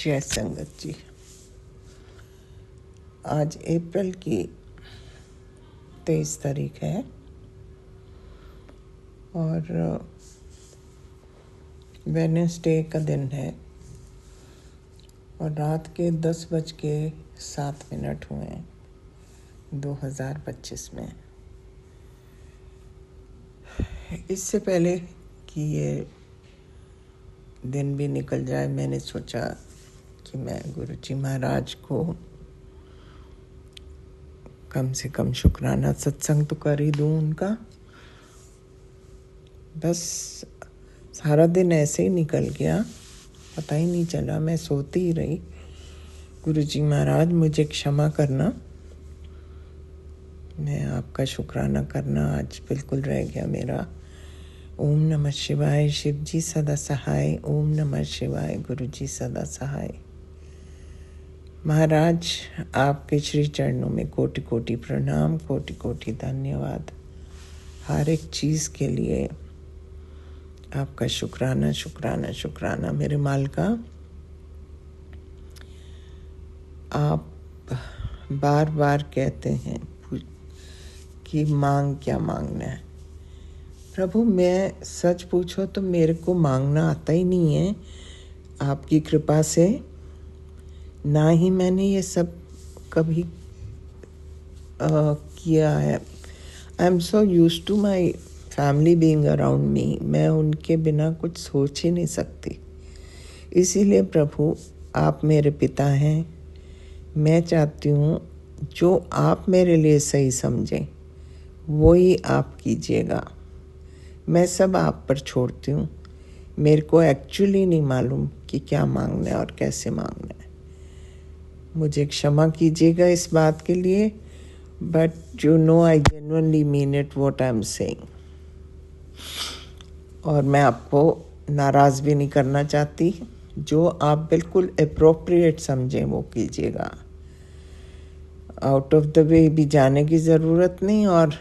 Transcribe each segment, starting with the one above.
जय संगत जी। आज अप्रैल की 23 तारीख है और वेडनेसडे का दिन है और रात के 10:07 हुए हैं 2025 में। इससे पहले कि ये दिन भी निकल जाए, मैंने सोचा कि मैं गुरुजी महाराज को कम से कम शुक्राना सत्संग तो कर ही दूँ उनका। बस सारा दिन ऐसे ही निकल गया, पता ही नहीं चला, मैं सोती ही रही। गुरुजी महाराज मुझे क्षमा करना, मैं आपका शुक्राना करना आज बिल्कुल रह गया मेरा। ओम नमः शिवाय, शिव जी सदा सहाय। ओम नमः शिवाय, गुरुजी सदा सहाय। महाराज आपके श्री चरणों में कोटि कोटि प्रणाम, कोटि कोटि धन्यवाद। हर एक चीज़ के लिए आपका शुक्राना शुक्राना शुक्राना। मेरे मालिका, आप बार बार कहते हैं कि मांग क्या मांगना है। प्रभु, मैं सच पूछो तो मेरे को मांगना आता ही नहीं है आपकी कृपा से। ना ही मैंने ये सब कभी किया है। I am so used to my family being around me. मैं उनके बिना कुछ सोच ही नहीं सकती। इसीलिए प्रभु, आप मेरे पिता हैं। मैं चाहती हूँ जो आप मेरे लिए सही समझें वो ही आप कीजिएगा। मैं सब आप पर छोड़ती हूँ। मेरे को एक्चुअली नहीं मालूम कि क्या मांगना है और कैसे मांगना है। मुझे क्षमा कीजिएगा इस बात के लिए, but you know I genuinely mean it what I am saying. और मैं आपको नाराज़ भी नहीं करना चाहती। जो आप बिल्कुल अप्रोप्रिएट समझें वो कीजिएगा। आउट ऑफ द वे भी जाने की ज़रूरत नहीं, और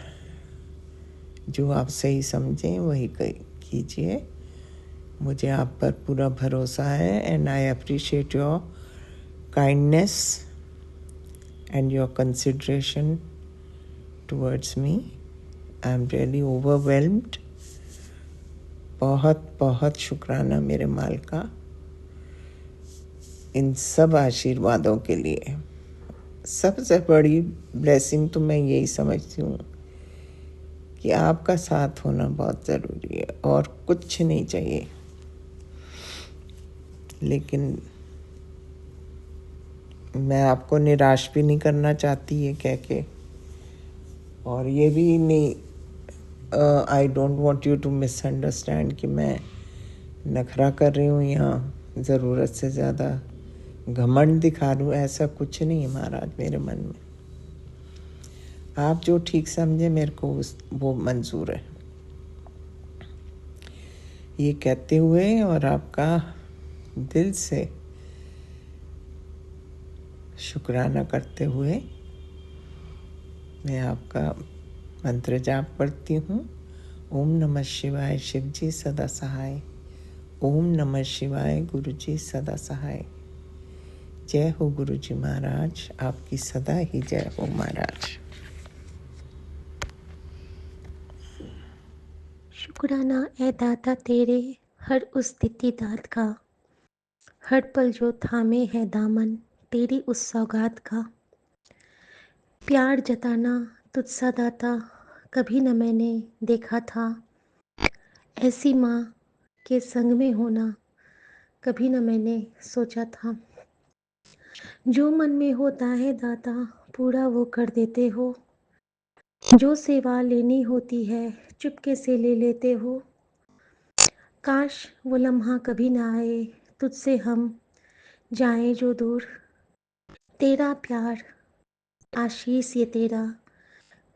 जो आप सही समझें वही कीजिए। मुझे आप पर पूरा भरोसा है and I appreciate your kindness and your consideration towards me. I am really overwhelmed. बहुत बहुत शुक्राना मेरे मालिका इन सब आशीर्वादों के लिए। सबसे बड़ी ब्लेसिंग तो मैं यही समझती हूँ कि आपका साथ होना बहुत ज़रूरी है और कुछ नहीं चाहिए। लेकिन मैं आपको निराश भी नहीं करना चाहती ये कह के, और ये भी नहीं, I don't want you to misunderstand कि मैं नखरा कर रही हूँ या ज़रूरत से ज़्यादा घमंड दिखा दूँ। ऐसा कुछ नहीं है महाराज मेरे मन में। आप जो ठीक समझे मेरे को वो मंजूर है। ये कहते हुए और आपका दिल से शुक्राना करते हुए मैं आपका मंत्र जाप पढ़ती हूँ। ओम नमः शिवाय, शिव जी सदा सहाय। ओम नमः शिवाय, गुरु जी सदा सहाय। जय हो गुरु जी महाराज, आपकी सदा ही जय हो महाराज। शुक्राना ए दाता तेरे हर उस स्थिति दात का, हर पल जो थामे है दामन तेरी उस सौगात का। प्यार जताना तुझसा दाता कभी न मैंने देखा था, ऐसी माँ के संग में होना कभी न मैंने सोचा था। जो मन में होता है दाता पूरा वो कर देते हो, जो सेवा लेनी होती है चुपके से ले लेते हो। काश वो लम्हा कभी ना आए तुझसे हम जाएं जो दूर। तेरा प्यार आशीष ये तेरा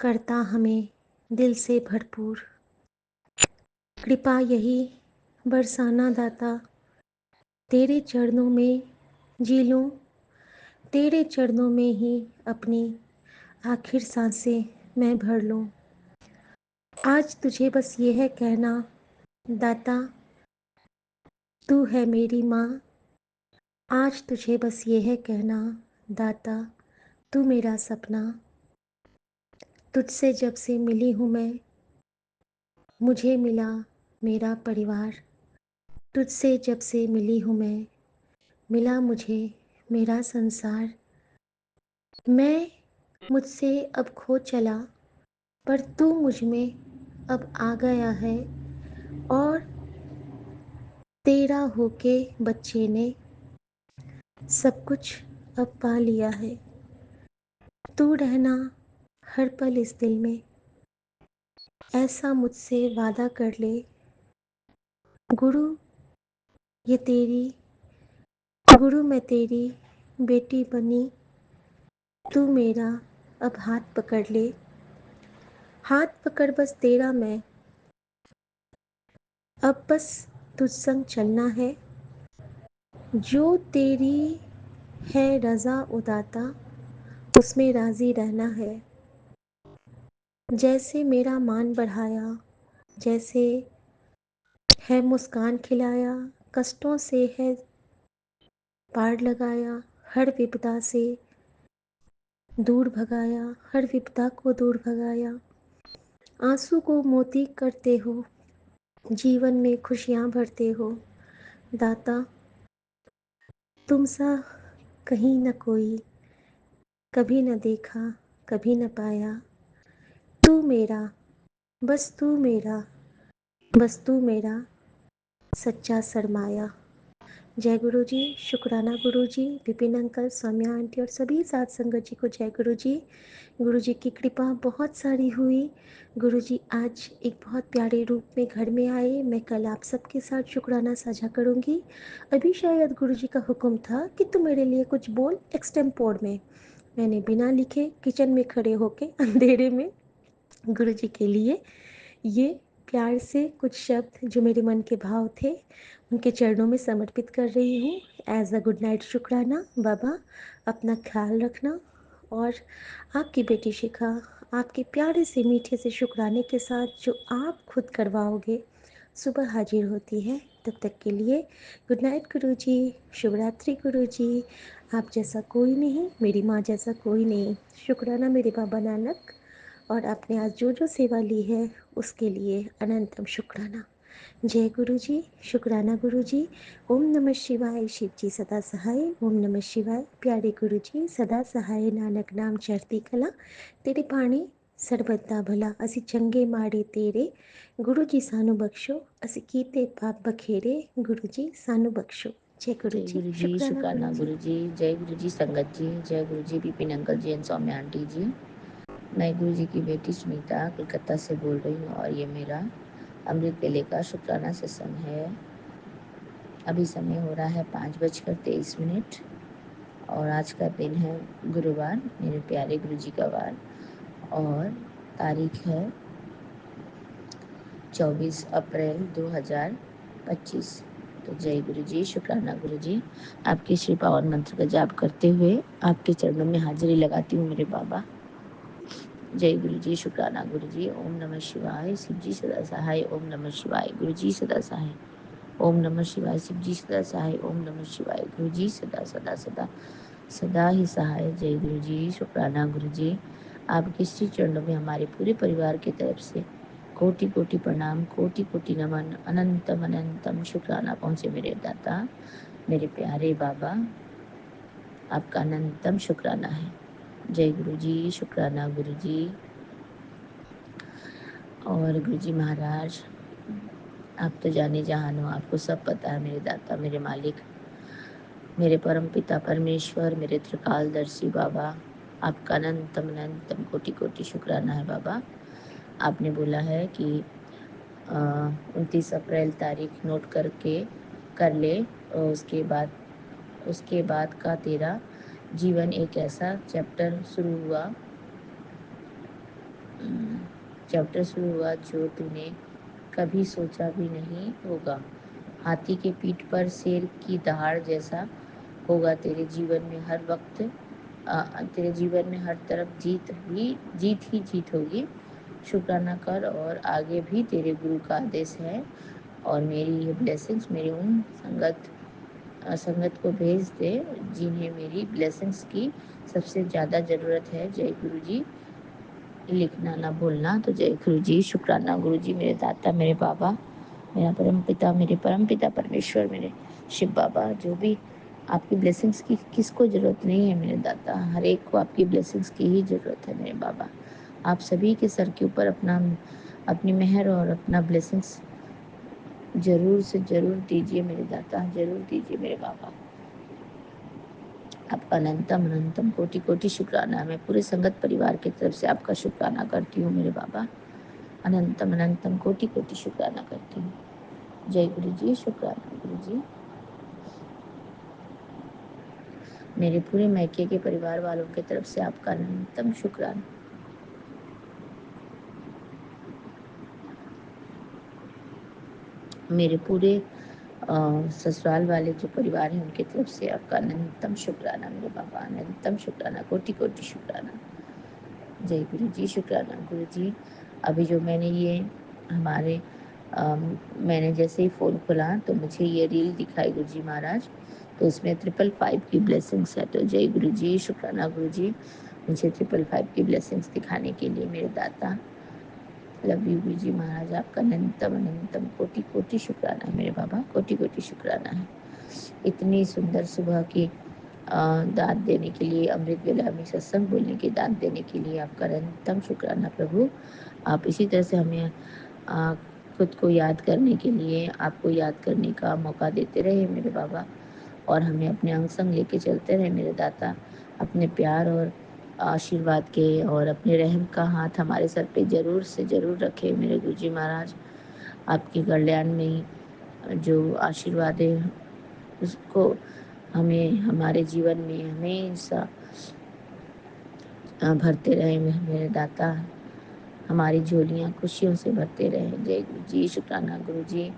करता हमें दिल से भरपूर। कृपा यही बरसाना दाता तेरे चरणों में जी लूं, तेरे चरणों में ही अपनी आखिर सांसें मैं भर लूं। आज तुझे बस ये है कहना दाता, तू है मेरी माँ, आज तुझे बस ये है कहना, दाता तू मेरा सपना। तुझसे जब से मिली हूँ मैं, मुझे मिला मेरा परिवार। तुझसे जब से मिली हूँ मैं, मिला मुझे मेरा संसार। मैं मुझसे अब खो चला, पर तू मुझ में अब आ गया है। और तेरा होके बच्चे ने सब कुछ अब पा लिया है। तू रहना हर पल इस दिल में, ऐसा मुझसे वादा कर ले। गुरु ये तेरी गुरु मैं तेरी बेटी बनी। तू मेरा अब हाथ पकड़ ले। हाथ पकड़ बस तेरा मैं, अब बस तुझ संग चलना है। जो तेरी है रज़ा उदाता, उसमें राज़ी रहना है। जैसे मेरा मान बढ़ाया, जैसे है मुस्कान खिलाया, कष्टों से है पार लगाया, हर विपदा से दूर भगाया, हर विपदा को दूर भगाया। आंसू को मोती करते हो, जीवन में खुशियाँ भरते हो। दाता तुम सा कहीं न कोई, कभी न देखा, कभी न पाया। तू मेरा, बस तू मेरा, बस तू मेरा सच्चा सरमाया। जय गुरु जी, शुक्राना गुरु जी, विपिन अंकल, सौम्या आंटी और सभी साथ संगत जी को जय गुरु जी। गुरु जी की कृपा बहुत सारी हुई। गुरु जी आज एक बहुत प्यारे रूप में घर में आए। मैं कल आप सबके साथ शुक्राना साझा करूंगी। अभी शायद गुरु जी का हुक्म था कि तू मेरे लिए कुछ बोल एक्सटेम्पोर में। मैंने बिना लिखे किचन में खड़े होके अंधेरे में गुरु जी के लिए ये प्यार से कुछ शब्द जो मेरे मन के भाव थे उनके चरणों में समर्पित कर रही हूँ। एज अ गुड नाइट शुक्राना। बाबा अपना ख्याल रखना। और आपकी बेटी शिखा आपके प्यारे से मीठे से शुक्राने के साथ जो आप खुद करवाओगे सुबह हाजिर होती है। तब तक के लिए गुड नाइट गुरु जी, शुभ रात्रि गुरु जी। आप जैसा कोई नहीं, मेरी माँ जैसा कोई नहीं। शुक्राना मेरे बाबा नानक। और आपने आज जो जो सेवा ली है उसके लिए अनंतम शुक्राना। जय गुरु जी, शुक्राना गुरु जी। ओम नमः शिवाय, शिव जी सदा सहाय। ओम नमः शिवाय, प्यारे गुरु जी सदा सहाय। नानक नाम चढ़ती कला, तेरे पाणी ਸਰਬੱਤਾ ਭਲਾ। ਅਸੀਂ ਚੰਗੇ ਮਾੜੇ ਤੇਰੇ, ਗੁਰੂ ਜੀ ਸਾਨੂੰ ਬਖਸ਼ੋ। ਅਸੀਂ ਕੀਤੇ ਪਾਪ ਬਖੇਰੇ, ਗੁਰੂ ਜੀ ਸਾਨੂੰ ਬਖਸ਼ੋ। जय गुरु जय जी, गुरु जी, शुक्राना गुरु शुक्राना जी। गुरु जी। जय गुरु जी संगत जी, जय Guru ji Vipin uncle ji and Saumya aunty ji. मैं गुरु जी की बेटी सुनीता कलकत्ता से बोल रही हूँ और ये मेरा अमृत वेले का शुक्राना सेशन है। अभी समय हो रहा है 5:23 और आज का दिन है गुरुवार, मेरे प्यारे गुरु जी का वार। और तारीख है 24 अप्रैल 2025। तो जय गुरु जी, शुक्राना गुरु जी। आपके श्री पावन मंत्र का जाप करते हुए आपके चरणों में हाजिरी लगाती हूँ मेरे बाबा। जय गुरु जी, शुक्राना गुरु जी। ओम नमः शिवाय, शिव जी सदा सहाय। ओम नमः शिवाय, गुरु जी सदा सहाय। ओम नमः शिवाय, शिव जी सदा सहाय। ओम नमः शिवाय, गुरु जी सदा सदा सदा सदा ही सहाय। जय गुरु जी, शुक्राना गुरु जी। आपके श्री चरणों में हमारे पूरे परिवार की तरफ से कोटि कोटि प्रणाम, कोटि कोटि नमन, अनंतम अनंतम शुक्राना पहुँचे मेरे दाता, मेरे प्यारे बाबा। आपका अनंतम शुक्राना है। जय गुरु जी, शुक्राना गुरु जी। और गुरु जी महाराज, आप तो जाने जहान हो, आपको सब पता है मेरे दाता, मेरे मालिक, मेरे परम पिता परमेश्वर, मेरे त्रिकालदर्शी बाबा। आपका अनंतम अनंतम कोटि कोटि शुक्राना है बाबा। आपने बोला है कि 29 अप्रैल तारीख नोट करके कर ले, और उसके बाद का तेरा जीवन एक ऐसा चैप्टर शुरू हुआ जो तूने कभी सोचा भी नहीं होगा। हाथी के पीठ पर शेर की दहाड़ जैसा होगा तेरे जीवन में हर वक्त। तेरे जीवन में हर तरफ जीत ही जीत होगी। शुक्राना कर, और आगे भी तेरे गुरु का आदेश है और मेरी ये ब्लेसिंग्स मेरी उन संगत संगत को भेज दे जिन्हें मेरी ब्लेसिंग्स की सबसे ज़्यादा ज़रूरत है। जय गुरु जी। लिखना ना भूलना। तो जय गुरु जी, शुक्राना गुरु जी, मेरे दाता, मेरे बाबा, मेरा परम पिता, मेरे परम पिता परमेश्वर, मेरे शिव बाबा। जो भी आपकी ब्लेसिंग्स की किसको ज़रूरत नहीं है मेरे दाता, हर एक को आपकी ब्लेसिंग्स की ही ज़रूरत है मेरे बाबा। आप सभी के सर के ऊपर अपनी मेहर और अपना ब्लेसिंग्स ज़रूर से ज़रूर दीजिए मेरे दाता, ज़रूर दीजिए मेरे बाबा। आपका अनंतम अनंतम कोटि कोटि शुक्राना। मैं पूरे संगत परिवार की तरफ से आपका शुक्राना करती हूँ मेरे बाबा। अनंतम अनंतम कोटि कोटि शुक्राना करती हूँ। जय गुरु जी, शुक्राना गुरु जी। मेरे पूरे मैके के परिवार वालों की तरफ से आपका अनंतम शुक्राना। मेरे पूरे ससुराल वाले जो परिवार हैं उनकी तरफ से आपका अनंतम शुक्राना मेरे बाबा, अनंतम शुक्राना, कोटि कोटि शुक्राना। जय गुरु जी, शुक्राना गुरु जी। अभी जो मैंने ये हमारे मैंने जैसे ही फ़ोन खोला तो मुझे ये रील दिखाई गुरु जी महाराज, तो उसमें 555 की ब्लेसिंग्स है। तो जय गुरु जी, शुक्राना गुरु जी, मुझे 555 की ब्लेसिंग्स दिखाने के लिए मेरे दाता। लव यू गुरु जी महाराज, आपका अनंतम अनंतम कोटि कोटि शुक्राना है मेरे बाबा, कोटि कोटि शुक्राना है। इतनी सुंदर सुबह की दात देने के लिए, अमृत वेला में सत्संग बोलने की दात देने के लिए आपका अनंतम शुक्राना प्रभु। आप इसी तरह से हमें खुद को याद करने के लिए, आपको याद करने का मौका देते रहे मेरे बाबा, और हमें अपने अंग संग लेके चलते रहे मेरे दाता। अपने प्यार और आशीर्वाद के और अपने रहम का हाथ हमारे सर पे ज़रूर से ज़रूर रखे मेरे गुरुजी महाराज। आपके कल्याण में ही जो आशीर्वाद है उसको हमें हमारे जीवन में हमेशा भरते रहे मेरे दाता। हमारी झोलियाँ खुशियों से भरते रहे। जय गुरु जी, शुक्राना गुरु जी।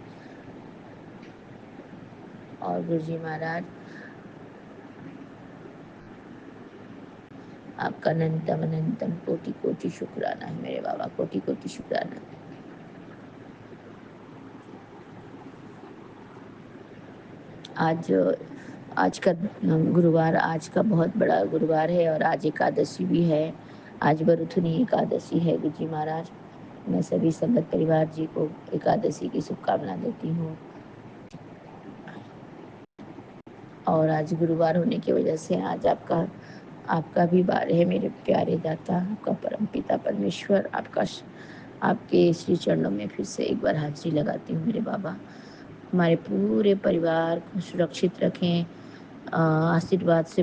और गुरु जी महाराज, आपका अनंतम अनंतम कोटि कोटि शुक्राना है मेरे बाबा, कोटि कोटि शुक्राना। आज आज का गुरुवार, आज का बहुत बड़ा गुरुवार है और आज एकादशी भी है। आज वरुथुनी एकादशी है गुरु जी महाराज। मैं सभी संगत परिवार जी को एकादशी की शुभकामना देती हूँ। और आज गुरुवार होने की वजह से आज आपका भी बार है मेरे प्यारे दाता, आपका परम पिता परमेश्वर। आपके श्री चरणों में फिर से एक बार हाजिरी लगाती हूँ मेरे बाबा। हमारे पूरे परिवार को सुरक्षित रखें, आशीर्वाद से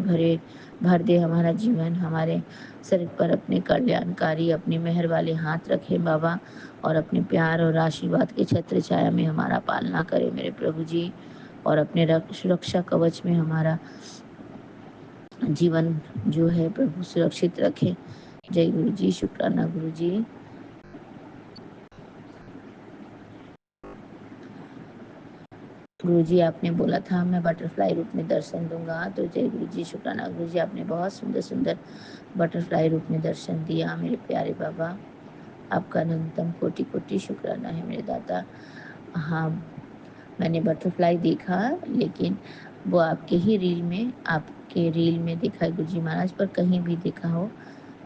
भर दे हमारा जीवन। हमारे शरीर पर अपने कल्याणकारी, अपने मेहर वाले हाथ रखें बाबा, और अपने प्यार और आशीर्वाद के छत्र छाया में हमारा पालना करें मेरे प्रभु जी, और अपने सुरक्षा कवच में हमारा जीवन जो है प्रभु सुरक्षित रखें। जय गुरु जी, शुक्राना गुरु जी। गुरु जी, आपने बोला था मैं बटरफ्लाई रूप में दर्शन दूंगा, तो जय गुरु जी, शुक्राना गुरु जी। आपने बहुत सुंदर सुंदर बटरफ्लाई रूप में दर्शन दिया मेरे प्यारे बाबा। आपका अनंतम कोटि कोटि शुक्राना है मेरे दाता। हाँ, मैंने बटरफ्लाई देखा, लेकिन वो आपके रील में देखा है गुरुजी महाराज, पर कहीं भी देखा हो,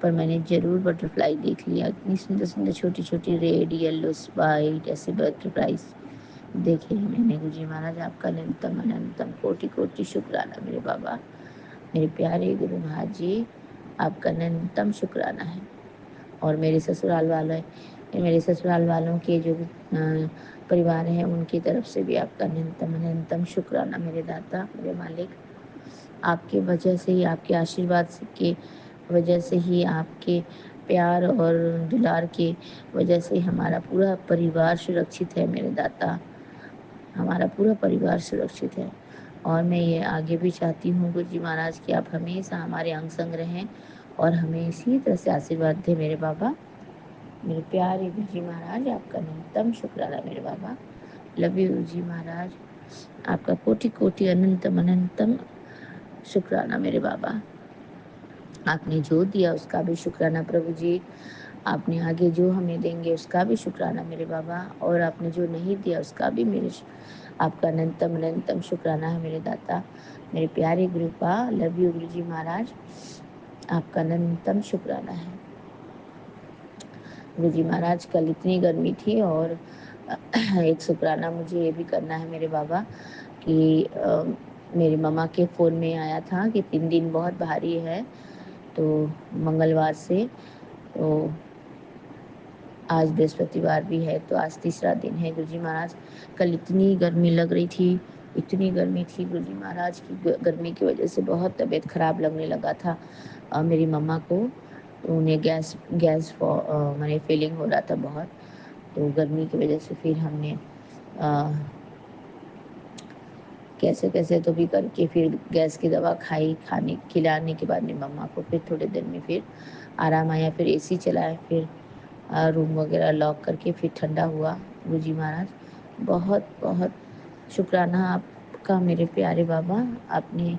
पर मैंने ज़रूर बटरफ्लाई देख लिया। इतनी सुंदर सुंदर छोटी छोटी रेड, येलो, वाइट ऐसे बटरफ्लाईज देखे हैं मैंने गुरुजी महाराज। आपका अनंतम अनंतम कोटि कोटि शुक्राना मेरे बाबा, मेरे प्यारे गुरु महाराज जी। आपका अनंतम शुक्राना है। और मेरे ससुराल वालों के जो परिवार हैं उनकी तरफ से भी आपका अनंतम अनंतम शुक्राना मेरे दाता, मेरे मालिक। आपके वजह से ही, आपके आशीर्वाद के वजह से ही, आपके प्यार और दुलार के वजह से हमारा पूरा परिवार सुरक्षित है मेरे दाता। हमारा पूरा परिवार सुरक्षित है। और मैं ये आगे भी चाहती हूँ गुरु जी महाराज कि आप हमेशा हमारे अंग संग रहें और हमें इसी तरह से आशीर्वाद दें मेरे बाबा, मेरे प्यारे गुरु जी महाराज। आपका अनंतम शुक्राना मेरे बाबा। लव यू गुरु जी महाराज। आपका कोटि कोटि अनंतम अनंतम शुक्राना मेरे बाबा। आपने जो दिया उसका भी शुक्राना प्रभु जी। आपने आगे जो हमें देंगे उसका भी शुक्राना मेरे बाबा, और आपने जो नहीं दिया उसका भी आपका अनंतम अनंतम शुक्राना है मेरे दाता, मेरे प्यारे गुरुपा। लव यू गुरु जी महाराज, आपका अनंतम शुक्राना है। गुरु जी महाराज, कल इतनी गर्मी थी, और एक शुक्राना मुझे ये भी करना है मेरे बाबा कि मेरी मम्मा के फ़ोन में आया था कि 3 दिन बहुत भारी है, तो मंगलवार से, तो आज बृहस्पतिवार भी है, तो आज तीसरा दिन है गुरुजी महाराज। कल इतनी गर्मी लग रही थी, इतनी गर्मी थी गुरुजी महाराज की, गर्मी की वजह से बहुत तबीयत खराब लगने लगा था मेरी मम्मा को। तो उन्हें गैस गैस मैंने फीलिंग हो रहा था बहुत, तो गर्मी की वजह से फिर हमने कैसे कैसे तो भी करके फिर गैस की दवा खाई, खाने खिलाने के बाद में मम्मा को फिर थोड़े दिन में फिर आराम आया, फिर एसी चलाए, फिर रूम वगैरह लॉक करके फिर ठंडा हुआ। गुरुजी महाराज, बहुत बहुत शुक्राना आपका मेरे प्यारे बाबा, आपने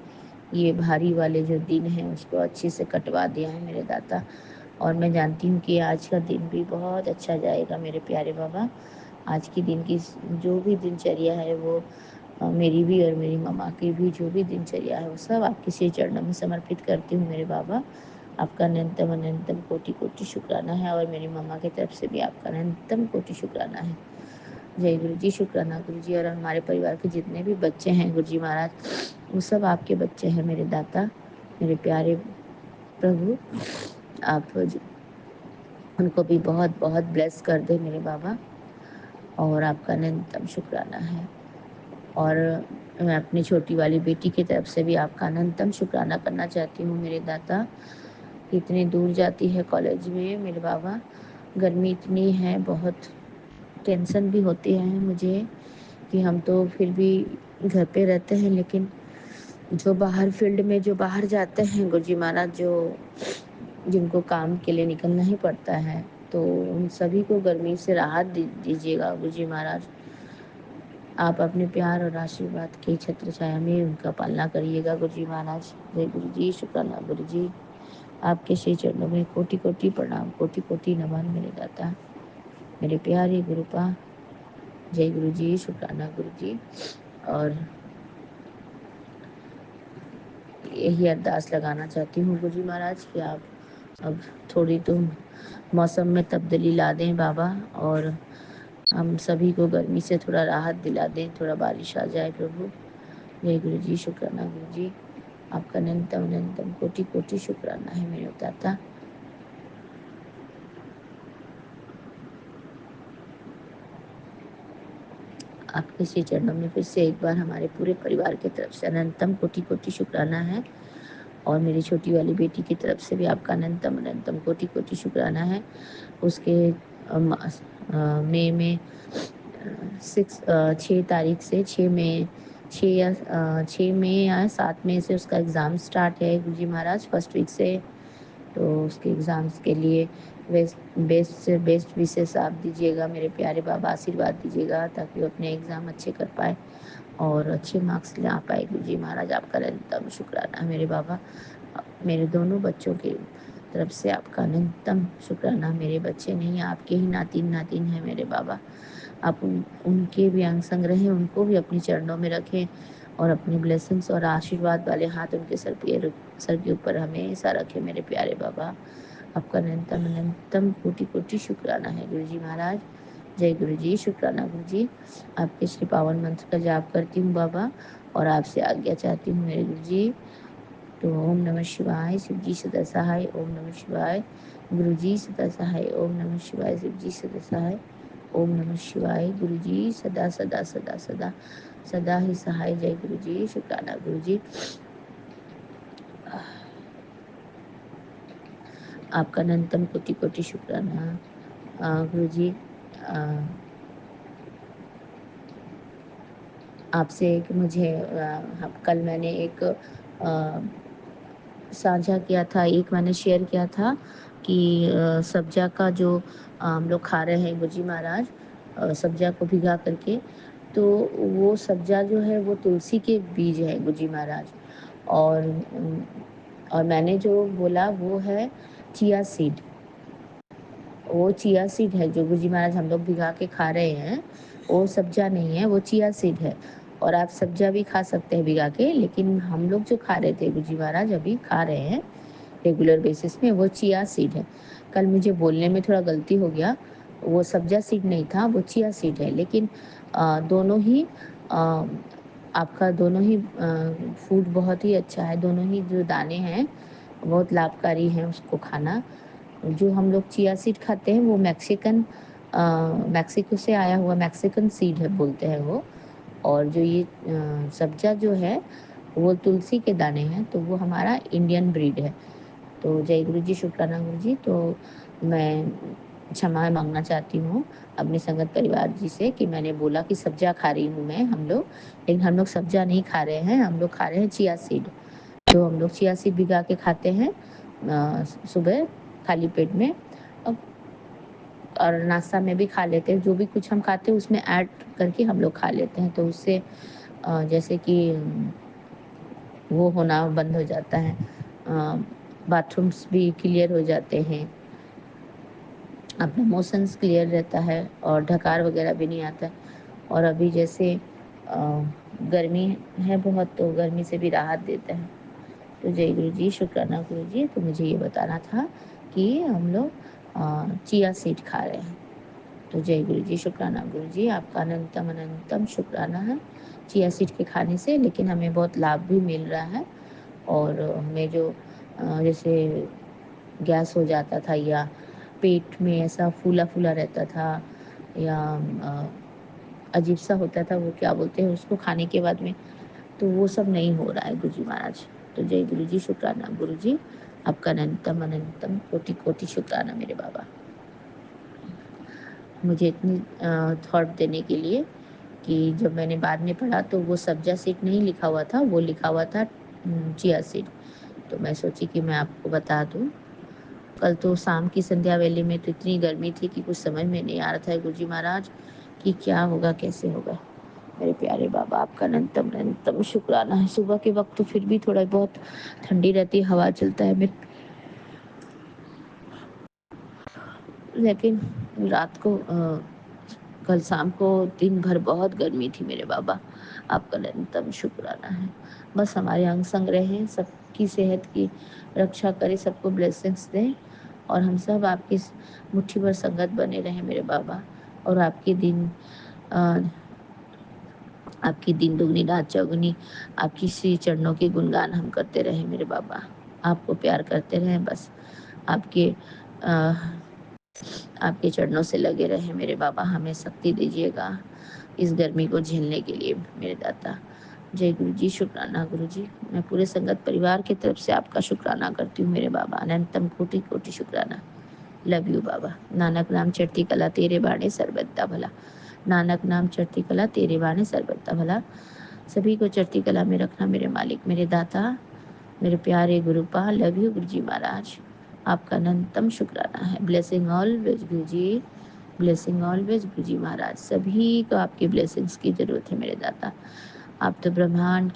ये भारी वाले जो दिन हैं उसको अच्छे से कटवा दिया है मेरे दाता, और मैं जानती हूँ कि आज का दिन भी बहुत अच्छा जाएगा मेरे प्यारे बाबा। आज की दिन की जो भी दिनचर्या है वो मेरी भी और मेरी मम्मा की भी जो भी दिनचर्या है वो सब आपके श्री चरणों में समर्पित करती हूँ मेरे बाबा। आपका अनंतम अनंतम कोटि कोटि शुक्राना है, और मेरी मम्मा की तरफ से भी आपका अनंतम कोटि शुक्राना है। जय गुरु जी, शुक्राना गुरु जी। और हमारे परिवार के जितने भी बच्चे हैं गुरु जी महाराज, वो सब आपके बच्चे हैं मेरे दाता, मेरे प्यारे प्रभु। आप उनको भी बहुत बहुत ब्लेस कर दे मेरे बाबा, और आपका अनंतम शुक्राना है। और मैं अपनी छोटी वाली बेटी की तरफ से भी आपका अनंतम शुक्राना करना चाहती हूँ मेरे दाता। इतनी दूर जाती है कॉलेज में मेरे बाबा, गर्मी इतनी है, बहुत टेंशन भी होती है मुझे कि हम तो फिर भी घर पे रहते हैं, लेकिन जो बाहर फील्ड में जो बाहर जाते हैं गुरुजी महाराज, जो जिनको काम के लिए निकलना ही पड़ता है, तो उन सभी को गर्मी से राहत दीजिएगा गुरुजी महाराज। आप अपने प्यार और आशीर्वाद की छत्र छाया में उनका पालना करिएगा गुरुजी महाराज। जय गुरु जी, शुक्राना गुरु जी। आपके श्री चरणों में कोटि कोटि प्रणाम, कोटि कोटि नमन मेरे दाता, मेरे प्यारे गुरुपा। जय गुरु जी, शुक्राना गुरु जी। और यही अरदास लगाना चाहती हूँ गुरु जी महाराज कि आप अब थोड़ी तो मौसम में तब्दीली ला दें बाबा, और हम सभी को गर्मी से थोड़ा राहत दिला दें, थोड़ा बारिश आ जाए प्रभु। जय गुरु जी, शुक्राना गुरु जी। आपका अनंतम अनंतम कोटि कोटि शुक्राना है मेरे दाता। आपके श्री चरणों में फिर से एक बार हमारे पूरे परिवार की तरफ से अनंतम कोटि कोटि शुक्राना है, और मेरी छोटी वाली बेटी की तरफ से भी आपका अनंतम अनंतम कोटि कोटि शुक्राना है। उसके मई में 6 तारीख से 6 मई 6 मई या 7 मई से उसका एग्ज़ाम स्टार्ट है गुरुजी महाराज, फर्स्ट वीक से। तो उसके एग्ज़ाम्स के लिए बेस्ट से बेस्ट विशेष आप दीजिएगा मेरे प्यारे बाबा, आशीर्वाद दीजिएगा ताकि वो अपने एग्ज़ाम अच्छे कर पाए और अच्छे मार्क्स ला पाए गुरुजी महाराज। आपका अनंतम शुक्राना मेरे बाबा। मेरे दोनों बच्चों की तरफ से आपका अनंतम शुक्राना। मेरे बच्चे नहीं, आपके ही नातिन नातिन हैं मेरे बाबा। आप उनके भी अंग संग रहें, उनको भी अपने चरणों में रखें, और अपने ब्लेसिंग्स और आशीर्वाद वाले हाथ उनके सर के ऊपर हमेशा रखें मेरे प्यारे बाबा। आपका अनंतम अनंतम कोटि कोटि शुक्राना है गुरु जी महाराज। जय गुरु जी, शुक्राना गुरु जी। आपके श्री पावन मंत्र का जाप करती हूँ बाबा, और आपसे आज्ञा चाहती हूँ मेरे गुरु जी। तो ओम नमः शिवाय, शिव जी सदा सहाय। ओम नमः शिवाय, गुरु जी सदा सहाय। ओम नमः शिवाय, शिव जी सदा सहाय। ओम नमः शिवाय, गुरु जी सदा सदा सदा सदा सदा ही सहाय। जय गुरु जी, शुक्राना गुरु जी। आपका अनंतम कोटि कोटि शुक्राना गुरु जी। आपसे एक मुझे कल मैंने एक साझा किया था, एक मैंने शेयर किया था कि सब्जा का जो हम लोग खा रहे हैं गुरुजी महाराज, सब्जा को भिगा करके, तो वो सब्जा जो है वो तुलसी के बीज है गुरुजी महाराज। और और मैंने जो बोला वो है चिया सीड। वो चिया सीड है जो गुरुजी महाराज हम लोग भिगा के खा रहे हैं, वो सब्जा नहीं है, वो चिया सीड है। और आप सब्जा भी खा सकते हैं भिगा के, लेकिन हम लोग जो खा रहे थे गुरुजी महाराज अभी खा रहे हैं रेगुलर बेसिस में, वो चिया सीड है। कल मुझे बोलने में थोड़ा गलती हो गया, वो सब्जा सीड नहीं था, वो चिया सीड है। लेकिन दोनों ही आपका दोनों ही फूड बहुत ही अच्छा है। दोनों ही जो दाने हैं बहुत लाभकारी हैं उसको खाना। जो हम लोग चिया सीड खाते हैं वो मैक्सिको से आया हुआ मैक्सिकन सीड है बोलते हैं वो। और जो ये सब्जा जो है वो तुलसी के दाने हैं, तो वो हमारा इंडियन ब्रीड है। तो जय गुरु जी, शुक्राना गुरु जी। तो मैं क्षमा मांगना चाहती हूँ अपने संगत परिवार जी से कि मैंने बोला कि सब्जा खा रही हूँ मैं, हम लोग, लेकिन हम लोग सब्जा नहीं खा रहे हैं, हम लोग खा रहे हैं चिया सीड। तो हम लोग चिया सीड भिगा के खाते हैं सुबह खाली पेट में, और नाश्ता में भी खा लेते हैं। जो भी कुछ हम खाते हैं उसमें ऐड करके हम लोग खा लेते हैं, तो उससे जैसे कि वो होना बंद हो जाता है, बाथरूम्स भी क्लियर हो जाते हैं, अपना मोशंस क्लियर रहता है और ढकार वगैरह भी नहीं आता है। और अभी जैसे गर्मी है बहुत, तो गर्मी से भी राहत देता है। तो जय गुरु जी, शुक्राना गुरु जी। तो मुझे ये बताना था कि हम लोग चिया सीड खा रहे हैं। तो जय गुरु जी, शुक्राना गुरु जी, आपका अनंतम अनंतम शुक्राना है चिया सीड के खाने से। लेकिन हमें बहुत लाभ भी मिल रहा है, और हमें जो जैसे गैस हो जाता था या पेट में ऐसा फूला फूला रहता था या अजीब सा होता था, वो क्या बोलते हैं उसको खाने के बाद में, तो वो सब नहीं हो रहा है गुरुजी महाराज। तो जय गुरु जी, शुक्राना गुरु जी, आपका अनंतम अनंतम कोटि कोटि शुक्राना मेरे बाबा, मुझे इतनी थॉट देने के लिए। कि जब मैंने बाद में पढ़ा तो वो सब्जा सीड नहीं लिखा हुआ था, वो लिखा हुआ था चिया सीड। तो मैं सोची कि मैं आपको बता दूं। कल तो शाम की संध्या वेले में तो इतनी गर्मी थी कि कुछ समझ में नहीं आ रहा था गुरुजी महाराज कि क्या होगा कैसे होगा। मेरे प्यारे बाबा, आपका अनंतम अनंतम शुक्राना है। सुबह के वक्त तो फिर भी थोड़ा बहुत ठंडी रहती है, हवा चलता है, लेकिन रात को कल शाम को दिन भर बहुत गर्मी थी मेरे बाबा, आपका निरंतम शुक्राना है। बस हमारे अंग संग रहें, सबकी सेहत की रक्षा करें, सबको ब्लेसिंग्स दें, और हम सब आपकी मुट्ठी भर संगत बने रहें मेरे बाबा। और आपकी दिन दुगनी रात चौगुनी आपकी श्री चरणों के गुणगान हम करते रहें मेरे बाबा। आपको प्यार करते रहें, बस आपके आपके चरणों से लगे रहे मेरे बाबा। हमें शक्ति दीजिएगा इस गर्मी को झेलने के लिए मेरे दाता। जय गुरु जी, शुक्राना गुरु जी। मैं पूरे संगत परिवार की तरफ से आपका शुक्राना करती हूँ मेरे बाबा, अनंतम कोटि कोटि शुक्राना। लव यू बाबा। नानक नाम चढ़ती कला तेरे बाणे सर्वदा भला, नानक नाम चढ़ती कला तेरे बाणे सर्वदा भला। सभी को चढ़ती कला में रखना मेरे मालिक, मेरे दाता, मेरे प्यारे गुरुपा। लव यू गुरु जी महाराज, आपका अनंतम शुक्राना है। ब्लेसिंग ऑलवेज गुरु जी, ब्लेसिंग ऑलवेज गुरु जी महाराज। सभी को आपकी ब्लेसिंग्स की जरूरत है मेरे दाता। आप तो ब्रह्मांड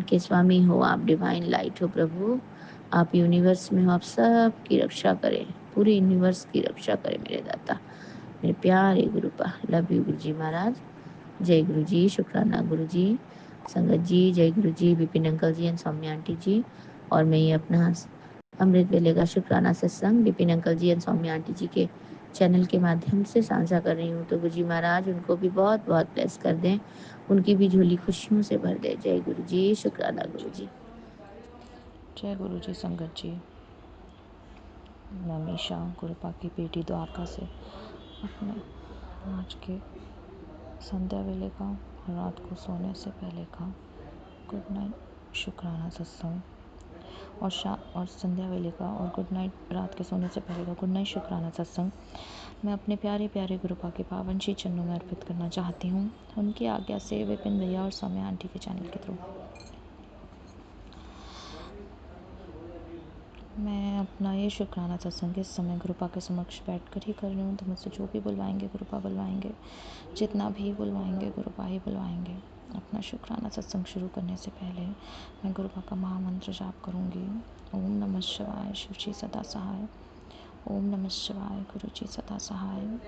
के स्वामी हो, आप डिवाइन लाइट हो प्रभु, आप यूनिवर्स में हो, आप सब की रक्षा करें, पूरे यूनिवर्स की रक्षा करें मेरे दाता, मेरे प्यारे गुरुपा। लव यू गुरु जी महाराज। जय गुरु जी, शुक्राना गुरु जी, संगत जी, जय Guru ji, Vipin uncle ji and Saumya aunty ji. और मैं ये अपना अमृत वेले का शुक्राना सत्संग Vipin uncle ji and Saumya aunty ji के चैनल के माध्यम से साझा कर रही हूँ। तो गुरु जी महाराज उनको भी बहुत बहुत ब्लेस कर दें, उनकी भी झोली खुशियों से भर दे। जय गुरु जी, शुक्राना गुरु जी। जय गुरु जी। संगत जी, मैं मीशा गुरुपा की बेटी द्वारका से अपने आज के संध्या वेले का और रात को सोने से पहले का गुड नाइट शुक्राना सत्संग और संध्या वेले का और गुड नाइट रात के सोने से पहले का गुड नाइट शुक्राना सत्संग मैं अपने प्यारे प्यारे गुरुपा के पावन श्री चरणों में अर्पित करना चाहती हूँ, उनकी आज्ञा से विपिन भैया और सौम्या आंटी के चैनल के थ्रू। मैं अपना ये शुक्राना सत्संग इस समय गुरुपा के समक्ष बैठ कर ही कर रही हूँ, तो मुझसे जो भी बुलवाएंगे गुरुपा बुलवाएंगे, जितना भी बुलवाएंगे गुरुपा ही बुलवाएंगे। अपना शुक्राना सत्संग शुरू करने से पहले मैं गुरुपा का महामंत्र जाप करूँगी। ओम नमः शिवाय, शिव जी सदा सहाय। ओम नमः शिवाय गुरु जी सदा सहाय।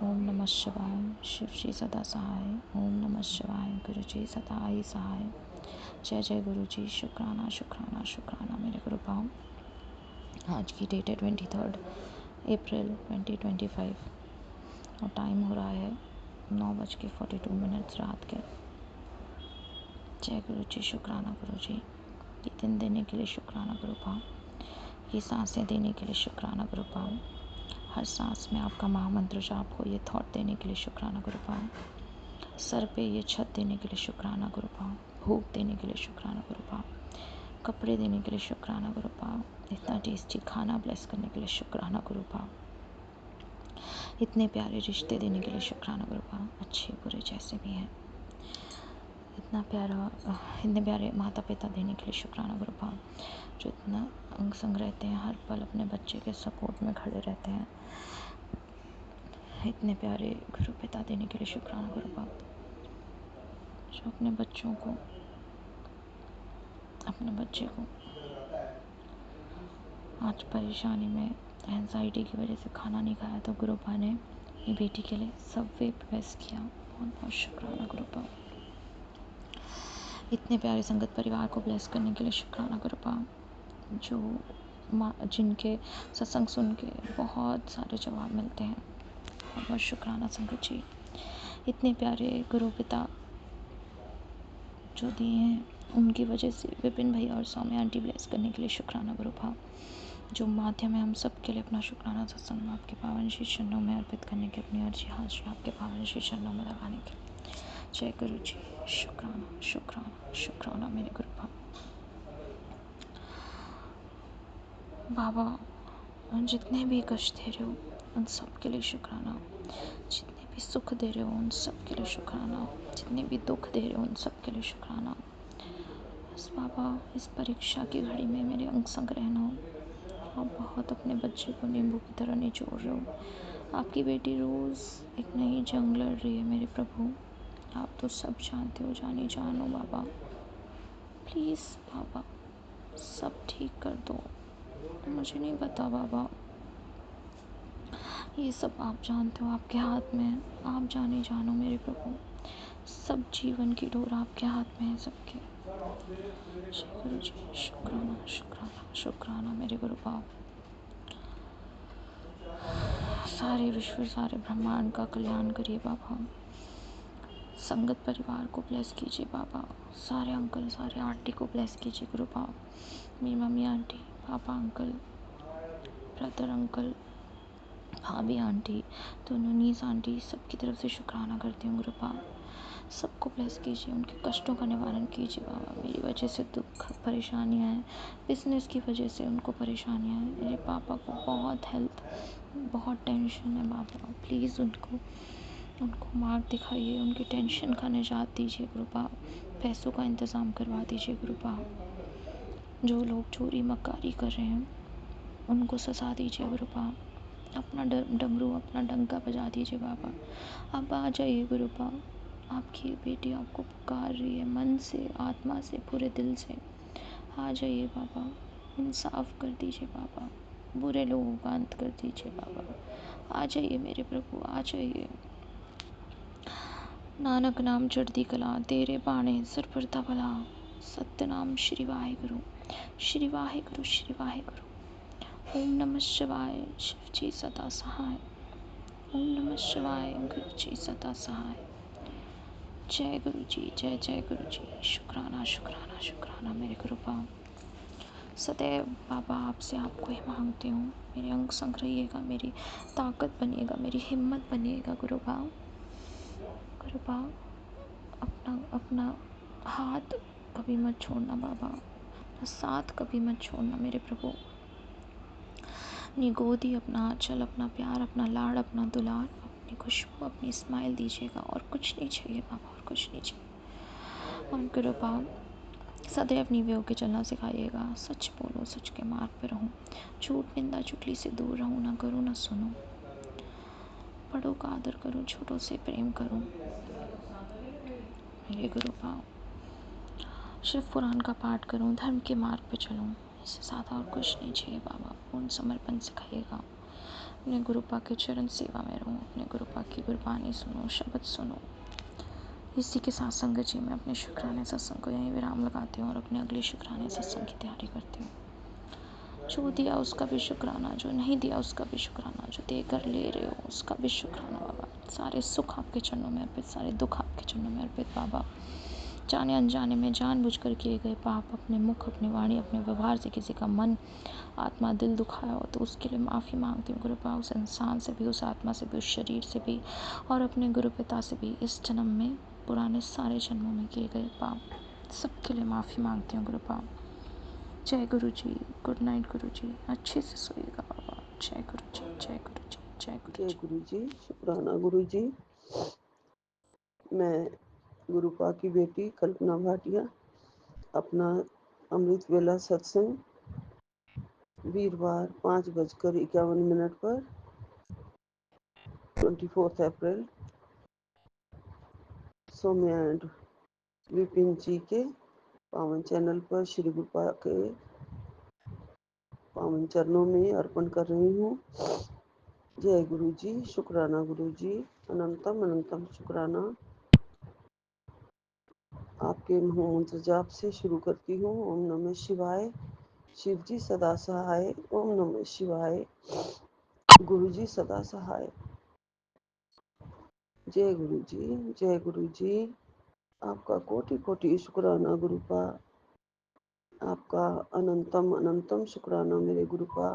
ओम नमः शिवाय शिव जी सदा सहाय। ओम नमः शिवाय गुरु जी सदा ही सहाय। जय जय गुरु जी। शुक्राना शुक्राना शुक्राना मेरे गुरु पाओ। आज की डेट है 23 अप्रैल 2025 और टाइम हो रहा है 9:42 रात के। जय गुरु जी। शुक्राना गुरु जी। ये दिन देने के लिए शुक्राना गुरु पाओ। ये सांसें देने के लिए शुक्राना गुरु पाओ। हर सांस में आपका महामंत्र जाप हो, ये थॉट देने के लिए शुक्राना गुरु पाओ। सर पे ये छत देने के लिए शुक्राना गुरु पाओ। भूख देने के लिए शुक्राना गुरु पाओ। कपड़े देने के लिए शुक्राना गुरु पाओ। इतना टेस्टी खाना ब्लेस करने के लिए शुक्राना गुरु पाओ। इतने प्यारे रिश्ते देने के लिए शुक्राना गुरु पाओ, अच्छे बुरे जैसे भी हैं। इतने प्यारे माता पिता देने के लिए शुक्राना गुरु पाओ, जो इतना अंग संग रहते हैं, हर पल अपने बच्चे के सपोर्ट में खड़े रहते हैं। इतने प्यारे गुरु पिता देने के लिए शुक्राना गुरु पाओ, जो अपने बच्चे को आज परेशानी में एंजाइटी की वजह से खाना नहीं खाया तो गुरु पा ने अपनी बेटी के लिए सबवे बेस्ट किया। बहुत बहुत शुक्राना गुरु पा। इतने प्यारे संगत परिवार को ब्लेस करने के लिए शुक्राना गुरु पा, जो जिनके सत्संग सुन के बहुत सारे जवाब मिलते हैं। बहुत बहुत शुक्राना संगत जी। इतने प्यारे गुरु पिता जो दिए हैं, उनकी वजह से विपिन भैया और सौम्या आंटी ब्लेस करने के लिए शुक्राना गुरु पा, जो माध्यम है हम सब के लिए अपना शुक्राना सत्संग आपके पावन श्री चरणों में अर्पित करने के, अपनी अर्जी हाजिरी आपके पावन श्री चरणों में लगाने के। जय गुरु जी। शुक्राना शुक्राना शुक्राना मेरे गुरु बाबा। जितने भी कष्ट दे रहे हो उन सब के लिए शुक्राना, जितने भी सुख दे रहे हो उन सब के लिए शुक्राना, जितने भी दुख दे रहे हो उन सब के लिए शुक्राना। बस बाबा, इस परीक्षा की घड़ी में मेरे अंग संग रहना हो। आप बहुत अपने बच्चे को नींबू की तरह निचोड़ रहे हो। आपकी बेटी रोज़ एक नई जंग लड़ रही है मेरे प्रभु। आप तो सब जानते हो, जानी जानो बाबा। प्लीज़ बाबा, सब ठीक कर दो। मुझे नहीं पता बाबा, ये सब आप जानते हो, आपके हाथ में है। आप जाने जानो मेरे प्रभु। सब जीवन की डोर आपके हाथ में है सबके। गुरु जी, शुक्राना शुक्राना शुक्राना मेरे गुरु बाप। सारे विश्व, सारे ब्रह्मांड का कल्याण करिए बाबा। संगत परिवार को ब्लेस कीजिए बाबा। सारे अंकल, सारे आंटी को ब्लेस कीजिए गुरु बाप। मेरी मम्मी आंटी, पापा अंकल, ब्रदर अंकल, भाभी आंटी, दोनों नीस आंटी, सबकी तरफ से शुक्राना करती हूँ गुरु बाप। सबको ब्लेस कीजिए, उनके कष्टों का निवारण कीजिए बाबा। मेरी वजह से दुख परेशानियाँ हैं, बिजनेस की वजह से उनको परेशानियाँ हैं। मेरे पापा को बहुत टेंशन है बाबा। प्लीज़ उनको मार्ग दिखाइए, उनकी टेंशन का निजात दीजिए गुरु बाप। पैसों का इंतज़ाम करवा दीजिए गुरु बाप। जो लोग चोरी मक्कारी कर रहे हैं उनको सजा दीजिए गुरु बाप। अपना डमरू, अपना डंका बजा दीजिए बाबा। आप आ जाइए गुरु बाप। आपकी बेटी आपको पुकार रही है, मन से, आत्मा से, पूरे दिल से। आ जाइए बाबा, इंसाफ कर दीजिए बाबा। बुरे लोगों का अंत कर दीजिए बाबा। आ जाइए मेरे प्रभु, आ जाइए। नानक नाम चढ़ती कला, तेरे बाणे सिर पर तबला। सत्य नाम श्री वाहेगुरु, श्री वाहेगुरु, श्री वाहेगुरु। ओम नमः शिवाय, शिव जी सदा सहाय। ओम नमः शिवाय, गुरु जी सदा सहाय। जय गुरु जी, जय जय गुरु जी। शुक्राना शुक्राना शुक्राना मेरे गुरु बाप। सदैव बाबा आपसे आपको ही मांगती हूँ, मेरे अंग संग रहिएगा, मेरी ताकत बनिएगा, मेरी हिम्मत बनिएगा गुरु बाप। गुरु बाप, अपना हाथ कभी मत छोड़ना बाबा, अपना साथ कभी मत छोड़ना मेरे प्रभु। अपनी गोदी, अपना आंचल, अपना प्यार, अपना लाड़, अपना दुलार, अपनी खुशबू, अपनी स्माइल दीजिएगा। और कुछ नहीं चाहिए बाबा, और कुछ नहीं चाहिए। और गुरु बाप, सदैव नीवे होकर चलना सिखाइएगा। सच बोलो, सच के मार्ग पे रहूं, झूठ निंदा चुगली से दूर रहूं, ना करूं ना सुनूं। बड़ों का आदर करूं, छोटों से प्रेम करूं मेरे गुरु बाप। शिव पुराण का पाठ करूं, धर्म के मार्ग पे चलूं। इससे ज़्यादा और कुछ नहीं चाहिए बाबा। पूर्ण समर्पण सिखाइएगा। अपने गुरुपा के चरण सेवा में रहूँ, अपने गुरुपा की गुरबानी सुनो, शब्द सुनो। इसी के साथ संगत जी मैं अपने शुक्राने सत्संग को यहीं विराम लगाती हूँ और अपने अगले शुक्राने सत्संग की तैयारी करती हूँ। जो दिया उसका भी शुक्राना, जो नहीं दिया उसका भी शुक्राना, जो देकर ले रहे हो उसका भी शुक्राना बाबा। सारे सुख आपके चरणों में अर्पित, सारे दुख आपके चरणों में अर्पित बाबा। जाने अनजाने में जानबूझकर किए गए पाप, अपने मुख, अपनी वाणी, अपने व्यवहार से किसी का मन, आत्मा, दिल दुखाया हो तो उसके लिए माफ़ी मांगती हूँ गुरुपा। उस इंसान से भी, उस आत्मा से भी, उस शरीर से भी और अपने गुरु पिता से भी इस जन्म में, पुराने सारे जन्मों में किए गए पाप सबके लिए माफ़ी मांगती हूँ गुरुपा। जय गुरु जी। गुड नाइट गुरु जी। अच्छे से सोइएगा बाबा। जय गुरु जी, जय गुरु जी, जय गुरु जय जी। गुरु जी। शुक्राना गुरु जी। मैं गुरुपा की बेटी कल्पना भाटिया अपना अमृत वेला सत्संग वीरवार 5:51 पर 24 अप्रैल सौम्या एंड विपिन जी के पावन चैनल पर श्री गुरुपा के पावन चरणों में अर्पण कर रही हूँ। जय गुरु जी। शुक्राना गुरु जी। अनंतम अनंतम शुक्राना। आपके मंत्र जाप से शुरू करती हूँ। ओम नमः शिवाय। शिव जी सदा सहाय। ओम नमः शिवाय। गुरु जी सदा सहाय। जय गुरु जी। जय गुरु जी। आपका कोटि कोटि शुक्राना गुरुपा। आपका अनंतम अनंतम शुक्राना मेरे गुरुपा।